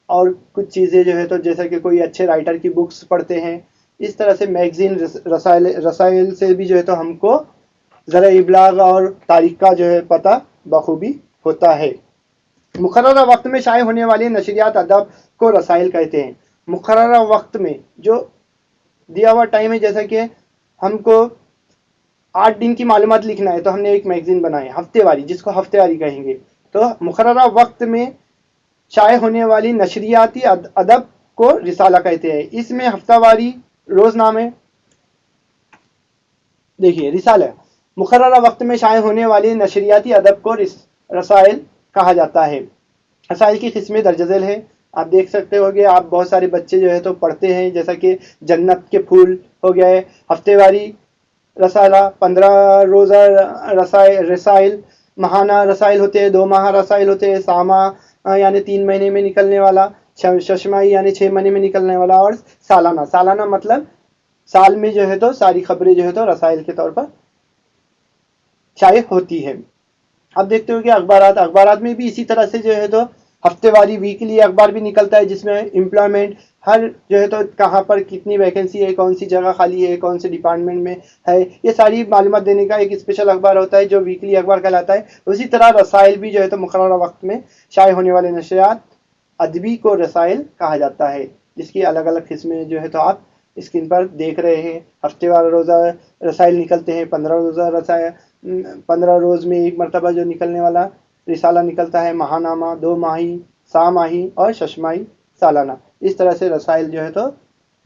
और कुछ चीज़ें जो है तो जैसा कि कोई अच्छे राइटर की बुक्स पढ़ते हैं। इस तरह से मैगजीन, रसाइल, रसाइल से भी जो है तो हमको ज़रा इबलाग और तारीख का जो है पता बखूबी होता है। मुकर्ररा वक्त में शाये होने वाली नशरियात अदब को रसाइल कहते हैं। मुकर्ररा वक्त में जो दिया हुआ टाइम है, जैसा कि हमको 8 दिन की मालूमात लिखना है तो हमने एक मैगजीन बनाई हफ्तेवारी, जिसको हफ्तेवारी कहेंगे। तो मुकर्ररा वक्त में शाये होने वाली नशरियाती अदब को रिसाला कहते हैं। इसमें हफ्तावारी, रोजनामे, देखिए रिसाला, मुकर्ररा वक्त में शाये होने वाली नशरियाती अदब को रसाइल कहा जाता है। रसाइल की किस्में दर्जज़ेल है। आप देख सकते हो कि आप बहुत सारे बच्चे जो है तो पढ़ते हैं, जैसा कि जन्नत के फूल हो गए, हफ्तेवारी रसाला, 15 रोज़ा रसाइल, महाना रसाइल होते हैं, 2 माह रसाइल होते हैं, सामा यानी 3 महीने में निकलने वाला, शशमाई यानी 6 महीने में निकलने वाला, और सालाना, सालाना मतलब साल में जो है तो सारी खबरें जो है तो रसाइल के तौर पर शाये होती है। अब देखते हो कि अखबारात, अखबारात में भी इसी तरह से जो है तो हफ्तेवारी, वीकली अखबार भी निकलता है, जिसमें एम्प्लॉयमेंट, हर जो है तो कहाँ पर कितनी वैकेंसी है, कौन सी जगह खाली है, कौन से डिपार्टमेंट में है, ये सारी मालूमात देने का एक स्पेशल अखबार होता है जो वीकली अखबार कहलाता है। उसी तरह रसाइल भी जो है तो मुकर्ररा वक्त में शाये होने वाले नशरियात अदबी को रसाइल कहा जाता है, जिसकी अलग अलग किस्में जो है तो आप स्क्रीन पर देख रहे हैं। हफ्तेवार रोज़ा रसाइल निकलते हैं, 15 रोज़ा रसाइल, 15 रोज़ में एक मरतबा जो निकलने वाला रिसाला निकलता है, महानामा, 2 माही, सामाही और शशमाही, सालाना। इस तरह से रसाइल जो है तो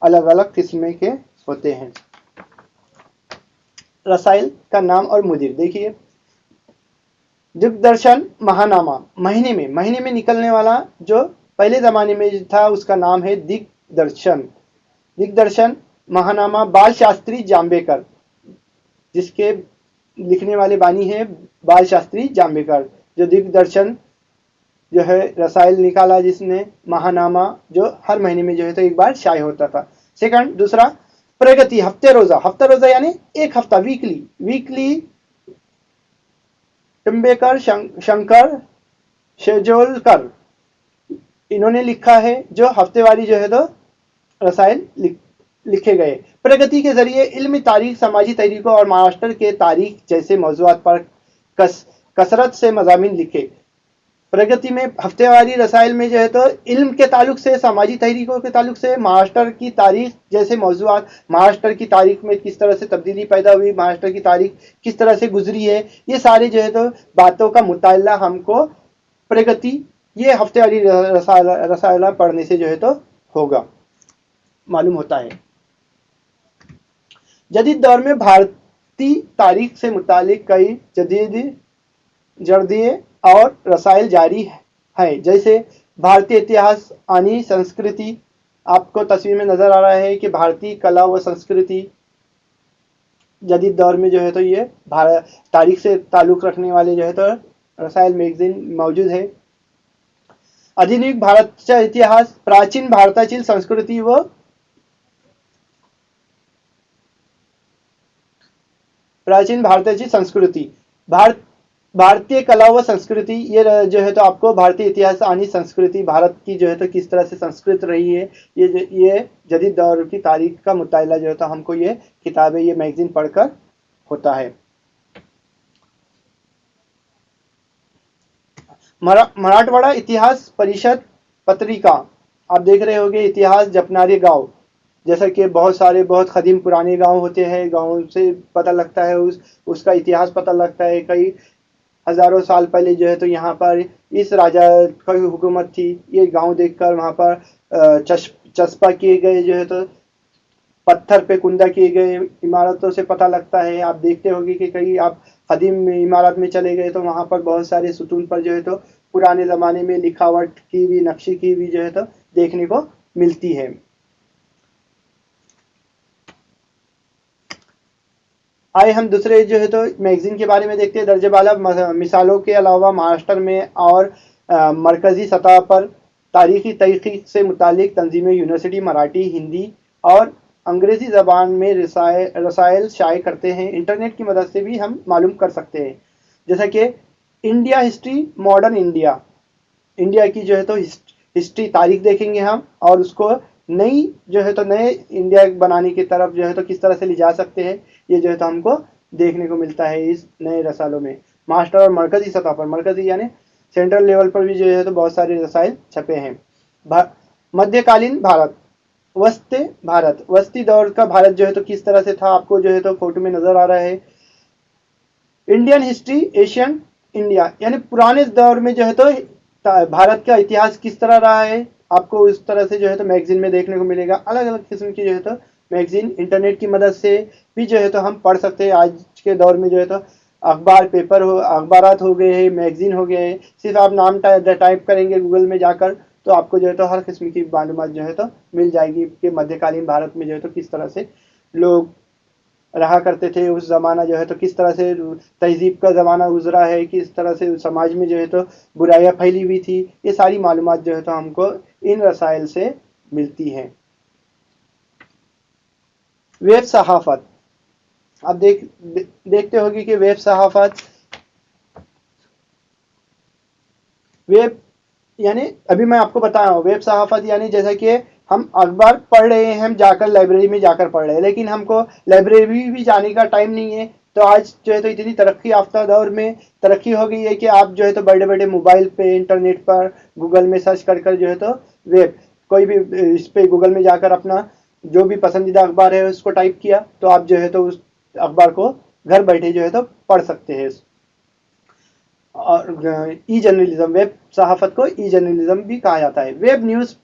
अलग अलग किस्में के होते हैं। रसाइल का नाम और मुदीर देखिए, दिग्दर्शन, महानामा, महीने में निकलने वाला जो पहले ज़माने में था उसका नाम है दिग्दर्शन। दिग्दर्शन, महानामा, बाल शास्त्री जाम्बेकर, जिसके लिखने वाले बानी हैं बाल शास्त्री जाम्बेकर। जो दिग्दर्शन जो है रसाइल निकाला जिसने, महानामा जो हर महीने में जो है तो एक बार शाये होता था। सेकंड, दूसरा प्रगति, हफ्ते रोज़ा यानी एक हफ्ता, वीकली, वीकली टिम्बेकर, शंकर शेजोलकर, इन्होंने लिखा है जो हफ्तेवारी जो है तो रसाइल लिखे गए। प्रगति के जरिए इल्मी तारीख, समाजी तहरीकों और महाराष्ट्र के तारीख जैसे मौज़ूआत पर कसरत से मज़ामीन लिखे। प्रगति में, हफ्तेवारी रसाइल में जो है तो इल्म के ताल्लुक से, समाजी तहरीकों के ताल्लुक से, महाराष्ट्र की तारीख जैसे मौज़ूआत, महाराष्ट्र की तारीख में किस तरह से तब्दीली पैदा हुई, महाराष्ट्र की तारीख किस तरह से गुजरी है, ये सारे जो है तो बातों का मुताला हमको प्रगति, ये हफ्तेवारी रसाला पढ़ने से जो है तो होगा। मालूम होता है। जदीद दौर में भारतीय तारीख से मुतालिक कई जदीद जर्दिये और रसायल जारी हैं, जैसे भारतीय इतिहास आनी संस्कृति। आपको तस्वीर में नजर आ रहा है कि भारतीय कला व संस्कृति जदीद दौर में जो है तो ये भारत तारीख से ताल्लुक रखने वाले जो है तो रसायल मैगजीन मौजूद है। आधुनिक भारतचा इतिहास, प्राचीन भारताची संस्कृती व प्राचीन भारताची संस्कृती, भारतीय कला व संस्कृति, ये जो है तो आपको भारतीय इतिहास आनी संस्कृति, भारत की जो है तो किस तरह से संस्कृत रही है, ये जदीद दौर की तारीख का मुताला जो है तो हमको ये किताबें, ये मैगजीन पढ़कर होता है। मराठवाड़ा इतिहास परिषद पत्रिका, आप देख रहे होंगे इतिहास जपनारे गांव, जैसा कि बहुत सारे बहुत कदीम पुराने गांव होते हैं, गांव से पता लगता है, उसका इतिहास पता लगता है। कई हजारों साल पहले जो है तो यहाँ पर इस राजा की हुकूमत थी। ये गांव देखकर वहाँ पर चस्पा किए गए जो है तो पत्थर पे कुंदा किए गए इमारतों से पता लगता है। आप देखते होंगे कि कई आप कदीम इमारत में चले गए तो वहाँ पर बहुत सारे सुतून पर जो है तो पुराने ज़माने में लिखावट की हुई, नक्शी की हुई जो है तो देखने को मिलती है। आए हम दूसरे जो है तो मैगजीन के बारे में देखते हैं। दर्जेबाला मिसालों के अलावा महाराष्ट्र में और मरकजी सतह पर तारीखी तहकीक से मुतालिक तंजीमें यूनिवर्सिटी मराठी, हिंदी और अंग्रेजी ज़बान में रसायल शाये करते हैं। इंटरनेट की मदद से भी हम मालूम कर सकते हैं, जैसा कि India history, modern India, India की जो है तो हिस्ट्री तारीख देखेंगे हम, और उसको नई जो है तो नए इंडिया बनाने की तरफ जो है तो किस तरह से ले जा सकते हैं, ये जो है तो हमको देखने को मिलता है इस नए रसालों में। मास्टर और मरकजी सतह पर, मरकजी यानी सेंट्रल लेवल पर भी जो है तो बहुत सारे रसायल छपे हैं। मध्यकालीन भारत, वस्ती दौर का भारत जो है तो किस तरह से था, आपको जो है तो फोटो में नजर आ रहा है। इंडियन हिस्ट्री, एशियन इंडिया, यानी पुराने दौर में जो है तो भारत का इतिहास किस तरह रहा है, आपको उस तरह से जो है तो मैगजीन में देखने को मिलेगा। अलग अलग किस्म की जो है तो मैगजीन इंटरनेट की मदद से भी जो है तो हम पढ़ सकते हैं। आज के दौर में जो है तो अखबार, पेपर हो, अखबारात हो गए हैं, मैगजीन हो गए हैं। सिर्फ आप नाम टाइप करेंगे गूगल में जाकर तो आपको जो है तो हर किस्म की मालूमात जो है तो मिल जाएगी कि मध्यकालीन भारत में जो है तो किस तरह से लोग रहा करते थे। उस ज़माना जो है तो किस तरह से तहजीब का ज़माना गुजरा है, किस तरह से समाज में जो है तो बुराइयाँ फैली हुई थी, ये सारी मालूमात जो है तो हमको इन रसायल से मिलती हैं। वेब सहाफ़त, आप देखते होंगे कि वेब सहाफ़त, वेब यानी अभी मैं आपको बता रहा हूँ, वेब सहाफ़त यानी जैसा कि हम अखबार पढ़ रहे हैं, हम जाकर लाइब्रेरी में जाकर पढ़ रहे हैं, लेकिन हमको लाइब्रेरी भी जाने का टाइम नहीं है। तो आज जो है तो इतनी तरक्की याफ्ता दौर में तरक्की हो गई है कि आप जो है तो बड़े बड़े मोबाइल पे, इंटरनेट पर, गूगल में सर्च कर जो है तो वेब, कोई भी इस पे गूगल में जाकर अपना जो भी पसंदीदा अखबार है उसको टाइप किया तो आप जो है तो उस अखबार को घर बैठे जो है तो पढ़ सकते हैं। और ई जर्नलिज्म, वेब सहाफत को ई जर्नलिज्म भी कहा जाता है। Web news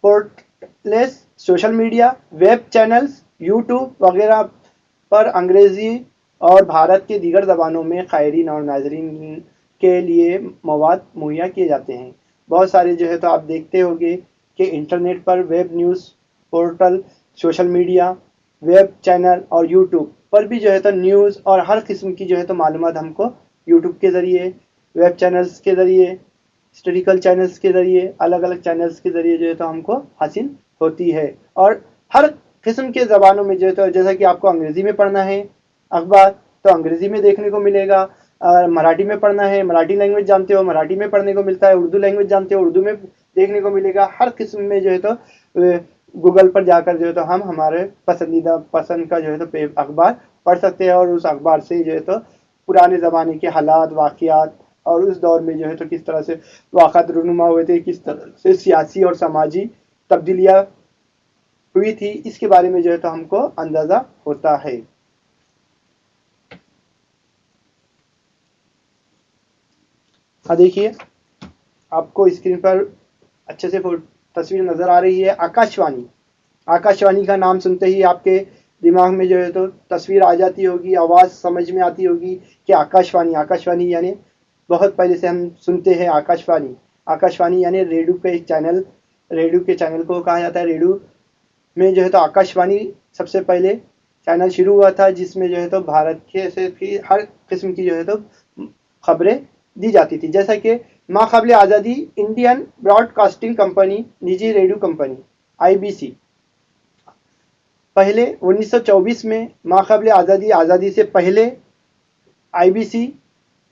portless, social media, web channels, YouTube वगैरह पर अंग्रेजी और भारत के दीगर ज़बानों में क़ायरीन और नाज़रीन के लिए मवाद मुहैया किए जाते हैं। बहुत सारे जो है तो आप देखते होंगे कि इंटरनेट पर web news portal, social media, web channel और यूट्यूब पर भी जो है तो न्यूज़ और हर किस्म की जो है तो मालूमात हमको यूट्यूब के ज़रिए, वेब चैनल्स के ज़रिए, हिस्टोरिकल चैनल्स के ज़रिए, अलग अलग चैनल्स के ज़रिए जो है तो हमको हासिल होती है। और हर किस्म के ज़बानों में जो है तो, जैसा कि आपको अंग्रेज़ी में पढ़ना है अखबार तो अंग्रेज़ी में देखने को मिलेगा, मराठी में पढ़ना है, मराठी लैंग्वेज जानते हो, मराठी में पढ़ने को मिलता है, उर्दू लैंग्वेज जानते हो, उर्दू में देखने को मिलेगा। हर किस्म में जो है तो गूगल पर जाकर जो है तो हम हमारे पसंदीदा पसंद का जो है तो अखबार पढ़ सकते हैं, और उस अखबार से जो है तो पुराने ज़माने के हालात, वाक़यात और उस दौर में जो है तो किस तरह से वाक़ात रूनुमा हुए थे, किस तरह से सियासी और समाजी तब्दीलियाँ हुई थी, इसके बारे में जो है तो हमको अंदाज़ा होता है। हाँ देखिए, आपको स्क्रीन पर अच्छे से तस्वीर नज़र आ रही है आकाशवाणी। आकाशवाणी का नाम सुनते ही आपके दिमाग में जो है तो तस्वीर आ जाती होगी, आवाज़ समझ में आती होगी कि आकाशवाणी। आकाशवाणी यानी बहुत पहले से हम सुनते हैं आकाशवाणी। आकाशवाणी यानी रेडियो के चैनल, रेडियो के चैनल को कहा जाता है। रेडियो में जो है तो आकाशवाणी सबसे पहले चैनल शुरू हुआ था, जिसमें जो है तो भारत के से की हर किस्म की जो है तो खबरें दी जाती थी। जैसा कि माक़ाबिल आज़ादी इंडियन ब्रॉडकास्टिंग कंपनी, निजी रेडियो कंपनी IBC, पहले 1924 में माक़ाबिल आज़ादी से पहले IBC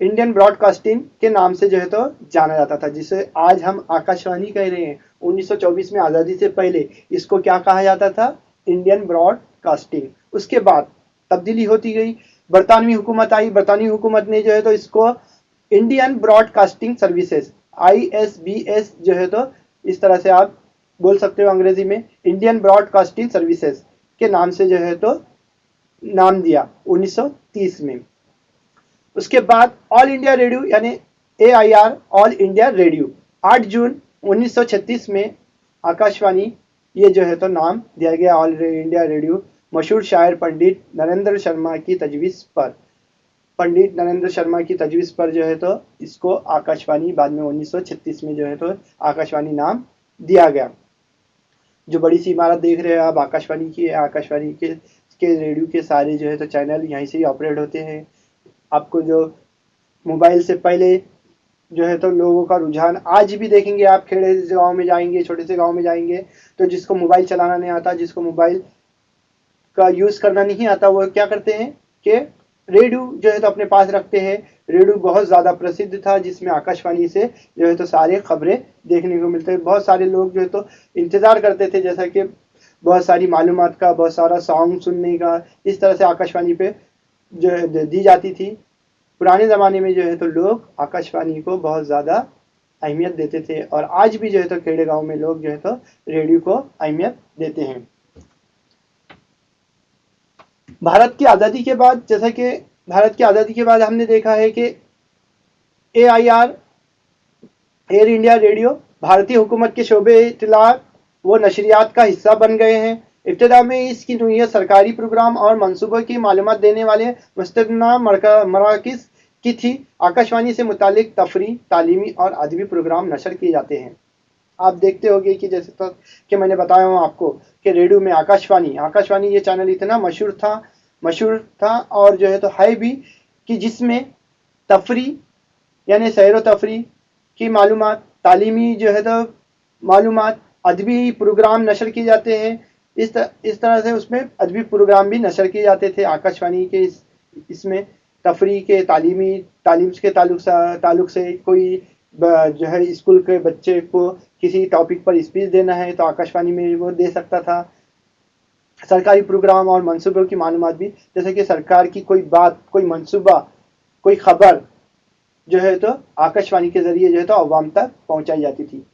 इंडियन ब्रॉडकास्टिंग के नाम से जो है तो जाना जाता था, जिसे आज हम आकाशवाणी कह रहे हैं। 1924 में आज़ादी से पहले इसको क्या कहा जाता था? Indian broadcasting. उसके बाद तब्दीली होती गई, बरतानवी हुकूमत आई। बरतानवी हुकूमत ने जो है तो इसको इंडियन ब्रॉडकास्टिंग सर्विसेज ISBS जो है तो इस तरह से आप बोल सकते हो अंग्रेजी में, इंडियन ब्रॉडकास्टिंग सर्विसेज के नाम से जो है तो नाम दिया 1930 में। उसके बाद ऑल इंडिया रेडियो यानी AIR, ऑल इंडिया रेडियो, 8 जून 1936 में आकाशवाणी ये जो है तो नाम दिया गया ऑल इंडिया रेडियो। मशहूर शायर पंडित नरेंद्र शर्मा की तजवीज़ पर जो है तो इसको आकाशवाणी बाद में 1936 में जो है तो आकाशवाणी नाम दिया गया। जो बड़ी सी इमारत देख रहे हैं आप आकाशवाणी की, आकाशवाणी के रेडियो के सारे जो है तो चैनल यहीं से ही ऑपरेट होते हैं। आपको जो मोबाइल से पहले जो है तो लोगों का रुझान आज भी देखेंगे आप, खेड़े गांव में जाएंगे, छोटे से गांव में जाएंगे तो जिसको मोबाइल चलाना नहीं आता, जिसको मोबाइल का यूज़ करना नहीं आता, वो क्या करते हैं कि रेडियो जो है तो अपने पास रखते हैं। रेडियो बहुत ज़्यादा प्रसिद्ध था, जिसमें आकाशवाणी से जो है तो सारे खबरें देखने को मिलते हैं। बहुत सारे लोग जो है तो इंतज़ार करते थे, जैसा कि बहुत सारी मालूमात का, बहुत सारा सॉन्ग सुनने का, इस तरह से आकाशवाणी पे जो है दी जाती थी। पुराने ज़माने में जो है तो लोग आकाशवाणी को बहुत ज़्यादा अहमियत देते थे, और आज भी जो है तो खेड़े गांव में लोग जो है तो रेडियो को अहमियत देते हैं। भारत की आज़ादी के बाद, जैसा कि भारत की आज़ादी के बाद हमने देखा है कि AIR, एयर इंडिया रेडियो, भारतीय हुकूमत के शोबे इत्तलात व नशरियात का हिस्सा बन गए हैं। इब्तिदा में इसकी नौइयत सरकारी प्रोग्राम और मंसूबों की मालूमात देने वाले मुस्तक़िल मराकिज़ की थी। आकाशवाणी से मुतालिक तफरी, तालीमी और अदबी प्रोग्राम नशर किए जाते हैं। आप देखते होंगे कि जैसे तो कि मैंने बताया हूँ आपको कि रेडियो में आकाशवाणी ये चैनल इतना मशहूर था और जो है तो है भी, कि जिसमें तफरी यानी सैर व तफरी की मालूमात, तालीमी जो है तो मालूमात, अदबी प्रोग्राम नशर किए जाते हैं। इस तरह से उसमें अदबी प्रोग्राम भी नशर किए जाते थे आकाशवाणी के इसमें। तफरी के, तालीम के ताल्लुक से कोई जो है स्कूल के बच्चे को किसी टॉपिक पर स्पीच देना है तो आकाशवाणी में वो दे सकता था। सरकारी प्रोग्राम और मंसूबों की मालूमात भी, जैसे कि सरकार की कोई बात, कोई मंसूबा, कोई खबर जो है तो आकाशवाणी के जरिए जो है तो अवाम तक पहुंचाई जाती थी।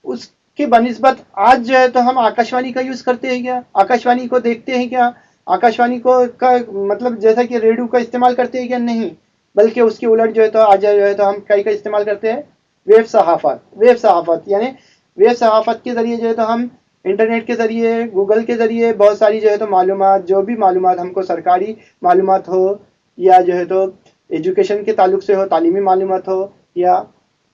उसके बनिस्बत आज जो है तो हम आकाशवाणी का यूज़ करते हैं क्या? आकाशवाणी को देखते हैं क्या? आकाशवाणी को का मतलब जैसा कि रेडियो का इस्तेमाल करते हैं क्या? नहीं, बल्कि उसके उलट जो है तो आज जो है तो हम कई का इस्तेमाल करते हैं, वेब सहाफ़त यानी वेब सहाफ़त के ज़रिए जो है तो हम इंटरनेट के ज़रिए, गूगल के ज़रिए बहुत सारी जो है तो मालूमात, जो भी मालूमात हमको सरकारी मालूमात हो या जो है तो एजुकेशन के ताल्लुक से हो, तालीमी मालूमात हो या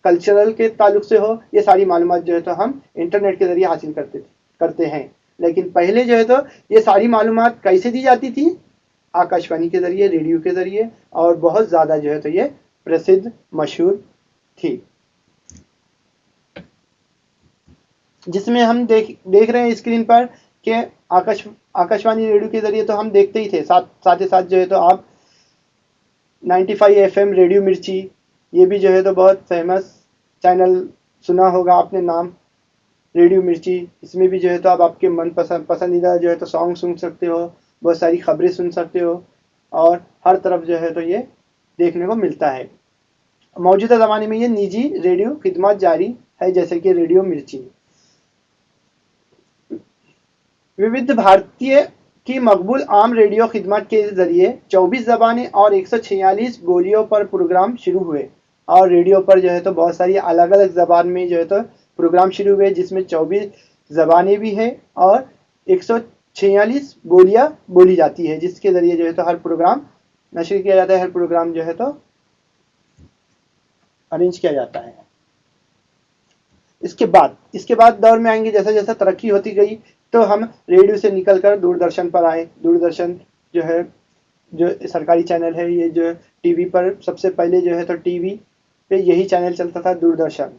कल्चरल के ताल्लुक से हो, ये सारी मालूमात जो है तो हम इंटरनेट के ज़रिए हासिल करते हैं। लेकिन पहले जो है तो ये सारी मालूमात कैसे दी जाती थी? आकाशवाणी के ज़रिए, रेडियो के ज़रिए, और बहुत ज़्यादा जो है तो ये प्रसिद्ध, मशहूर थी। जिसमें हम देख रहे हैं स्क्रीन पर कि आकाशवाणी रेडियो के ज़रिए तो हम देखते ही थे, साथ ही साथ जो है तो आप 95 FM रेडियो मिर्ची, ये भी जो है तो बहुत फेमस चैनल, सुना होगा आपने नाम रेडियो मिर्ची। इसमें भी जो है तो आप आपके मन पसंदीदा जो है तो सॉन्ग सुन सकते हो, बहुत सारी खबरें सुन सकते हो, और हर तरफ जो है तो ये देखने को मिलता है। मौजूदा ज़माने में ये निजी रेडियो खिदमत जारी है, जैसे कि रेडियो मिर्ची। विविध भारतीय की मकबूल आम रेडियो खिदमत के ज़रिए 24 ज़बानें और 146 बोलियों पर प्रोग्राम शुरू हुए, और रेडियो पर जो है तो बहुत सारी अलग अलग ज़बान में जो है तो प्रोग्राम शुरू हुए, जिसमें 24 ज़बानें भी हैं और 146 बोलियां बोली जाती है, जिसके ज़रिए जो है तो हर प्रोग्राम नशर किया जाता है, हर प्रोग्राम जो है तो अरेंज किया जाता है। इसके बाद दौर में आएंगे, जैसा जैसा तरक्की होती गई तो हम रेडियो से निकलकर दूरदर्शन पर आए। दूरदर्शन जो है, जो सरकारी चैनल है, ये जो टीवी पर सबसे पहले जो है तो टीवी पे यही चैनल चलता था, दूरदर्शन।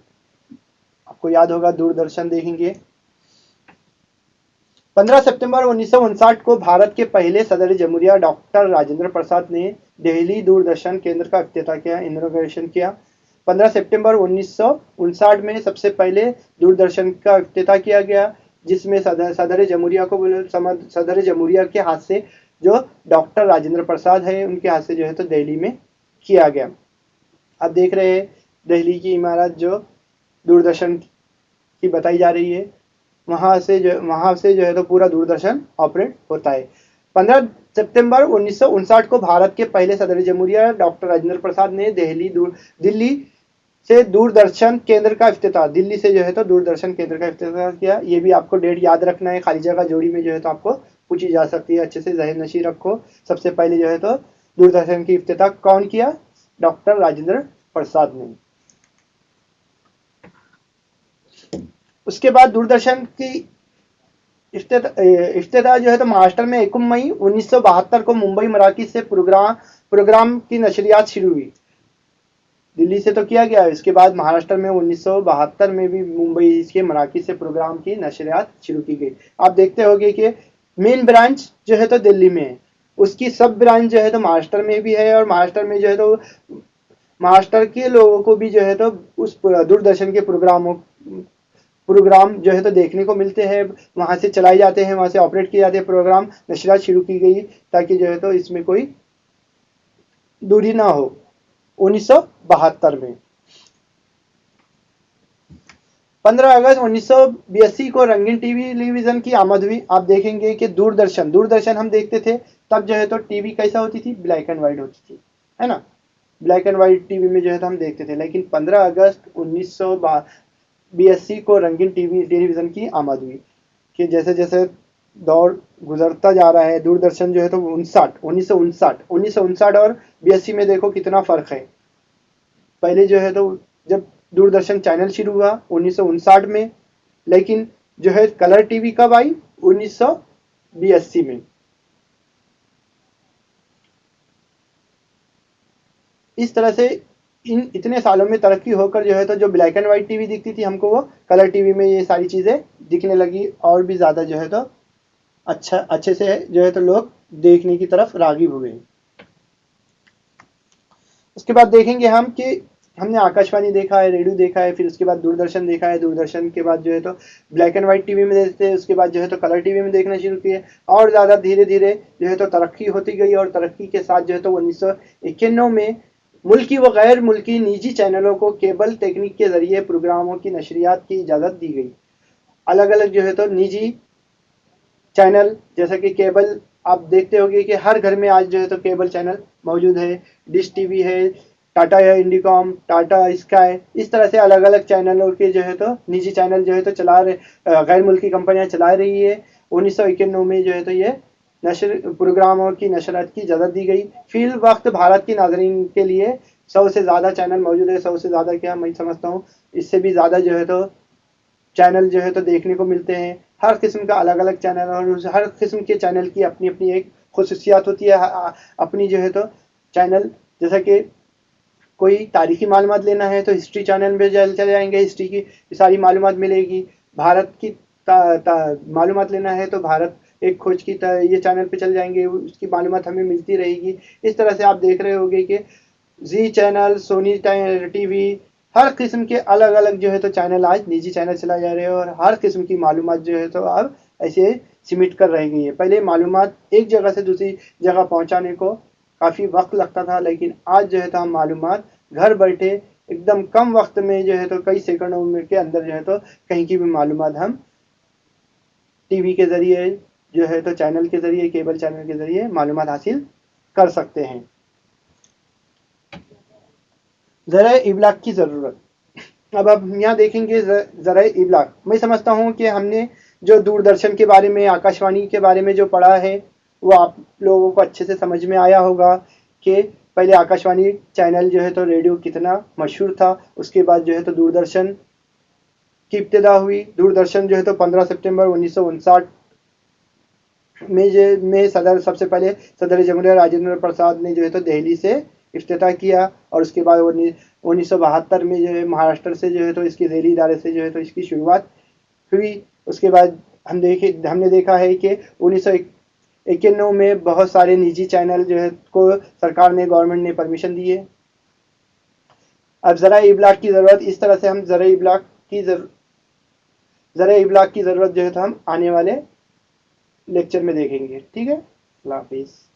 आपको याद होगा, दूरदर्शन देखेंगे। 15 सितंबर 1959 को भारत के पहले सदर जमहूरिया डॉक्टर राजेंद्र प्रसाद ने दिल्ली दूरदर्शन केंद्र का इफ्तिताह किया, इनॉग्रेशन किया। 15 सितंबर 1959 में सबसे पहले दूरदर्शन का इफ्तिताह किया गया, जिसमें सदर जमहूरिया के हाथ से, जो डॉक्टर राजेंद्र प्रसाद है उनके हाथ से जो है तो दिल्ली में किया गया। आप देख रहे हैं दिल्ली की इमारत जो दूरदर्शन की बताई जा रही है, वहां से जो है तो पूरा दूरदर्शन ऑपरेट होता है। 15 सितंबर 1959 को भारत के पहले सदर जमहूरिया डॉक्टर राजेंद्र प्रसाद ने दिल्ली से दूरदर्शन केंद्र का इफ्तिताह किया। ये भी आपको डेट याद रखना है, खाली जगह जोड़ी में जो है तो आपको पूछी जा सकती है, अच्छे से ज़हन नशीं रखो। सबसे पहले जो है तो दूरदर्शन की इफ्तिताह कौन किया? डॉक्टर राजेंद्र प्रसाद ने। उसके बाद दूरदर्शन की इफ्तिताह जो है तो महाराष्ट्र में 21 मई 1972 को मुंबई मराठी से प्रोग्राम की नशरियात शुरू हुई। दिल्ली से तो किया गया, इसके बाद महाराष्ट्र में 1972 में भी मुंबई के मराठी से प्रोग्राम की नशरियात शुरू की गई। आप देखते होंगे कि मेन ब्रांच जो है तो दिल्ली में है, उसकी सब ब्रांच जो है तो महाराष्ट्र में भी है, और महाराष्ट्र में जो है तो महाराष्ट्र के लोगों को भी जो है तो उस दूरदर्शन के प्रोग्राम जो है तो देखने को मिलते हैं, वहां से चलाए जाते हैं, वहां से ऑपरेट किए जाते हैं प्रोग्राम। नशरियात शुरू की गई ताकि जो है तो इसमें कोई दूरी ना हो। 1972 में 15 अगस्त 1982 को रंगीन टेलीविजन की आमद हुई। आप देखेंगे कि दूरदर्शन हम देखते थे, तब जो है तो टीवी कैसा होती थी? ब्लैक एंड व्हाइट होती थी, है ना। ब्लैक एंड व्हाइट टीवी में जो है तो हम देखते थे, लेकिन 15 अगस्त 1982 को रंगीन टेलीविजन की आमद हुई कि जैसे जैसे दौर गुजरता जा रहा है, दूरदर्शन जो है तो 1959 और 82 में देखो कितना फर्क है। पहले जो है तो जब दूरदर्शन चैनल शुरू हुआ 1959 में, लेकिन जो है कलर टीवी कब आई? 1982 में। इस तरह से इन इतने सालों में तरक्की होकर जो है तो जो ब्लैक एंड व्हाइट टीवी दिखती थी हमको, वो कलर टीवी में ये सारी चीज़ें दिखने लगी, और भी ज़्यादा जो है तो अच्छे से जो है तो लोग देखने की तरफ राग़िब हुए। उसके बाद देखेंगे हम कि हमने आकाशवाणी देखा है, रेडियो देखा है, फिर उसके बाद दूरदर्शन देखा है। दूरदर्शन के बाद जो है तो ब्लैक एंड व्हाइट टीवी में देखते हैं, उसके बाद जो है तो कलर टीवी में देखना शुरू किए, और ज़्यादा धीरे धीरे जो है तो तरक्की होती गई, और तरक्की के साथ जो है तो 1991 में मुल्की व गैर मुल्की निजी चैनलों को केबल टेक्निक के जरिए प्रोग्रामों की नशरियात की इजाज़त दी गई। अलग अलग जो है तो निजी चैनल, जैसा कि केबल, आप देखते होंगे कि हर घर में आज जो है तो केबल चैनल मौजूद है। डिश टीवी है, टाटा है, इंडिकॉम, टाटा स्काई, इस तरह से अलग अलग चैनलों के जो है तो निजी चैनल जो है तो गैर मुल्की कंपनियां चला रही है। 1991 में जो है तो ये प्रोग्रामों की नशरियात की इजाज़त दी गई। फिल वक्त भारत की नाज़रीन के लिए 100 से ज़्यादा चैनल मौजूद है। 100 से ज़्यादा क्या, मैं समझता हूँ इससे भी ज़्यादा जो है तो चैनल जो है तो देखने को मिलते हैं। हर किस्म का अलग अलग चैनल, और हर किस्म के चैनल की अपनी अपनी एक खुसूसियात होती है। अपनी जो है तो चैनल, जैसा कि कोई तारीखी मालूमात लेना है तो हिस्ट्री चैनल में चले जाएंगे, हिस्ट्री की सारी मालूमात मिलेगी। भारत की मालूमात लेना है तो भारत एक खोज की ये चैनल पे चल जाएंगे, उसकी मालूमात हमें मिलती रहेगी। इस तरह से आप देख रहे होंगे कि जी चैनल, सोनी टीवी, हर किस्म के अलग अलग जो है तो चैनल आज निजी चैनल चलाए जा रहे हैं, और हर किस्म की मालूमात जो है तो अब ऐसे सिमट कर रह गई है। पहले मालूमात एक जगह से दूसरी जगह पहुंचाने को काफ़ी वक्त लगता था, लेकिन आज जो है तो हम मालूमात घर बैठे एकदम कम वक्त में जो है तो कई सेकंडों के अंदर जो है तो कहीं की भी मालूमात हम टीवी के ज़रिए जो है तो चैनल के ज़रिए, केबल चैनल के ज़रिए मालूमात हासिल कर सकते हैं। ज़रा इब्लाग की ज़रूरत। अब हम यहाँ देखेंगे ज़राए इब्लाग। मैं समझता हूँ कि हमने जो दूरदर्शन के बारे में, आकाशवाणी के बारे में जो पढ़ा है, वो आप लोगों को अच्छे से समझ में आया होगा कि पहले आकाशवाणी चैनल जो है तो रेडियो कितना मशहूर था। उसके बाद जो है तो दूरदर्शन की इब्तिदा हुई। दूरदर्शन जो है तो 15 सितंबर 1959 में सबसे पहले सदर जमहूरिया राजेंद्र प्रसाद ने जो है तो दिल्ली से इफ्तिताह किया, और उसके बाद 1972 में जो है महाराष्ट्र से जो है तो इसकी दिल्ली इदारे से जो है तो इसकी शुरुआत हुई। उसके बाद हमने देखा है कि 1991 में बहुत सारे निजी चैनल जो है को सरकार ने, गवर्नमेंट ने परमिशन दी है। अब ज़रा इब्लाग की ज़रूरत, इस तरह से हम ज़रा इब्लाग की ज़रूरत जो है तो हम आने वाले लेक्चर में देखेंगे। ठीक है, अल्लाह हाफिज़।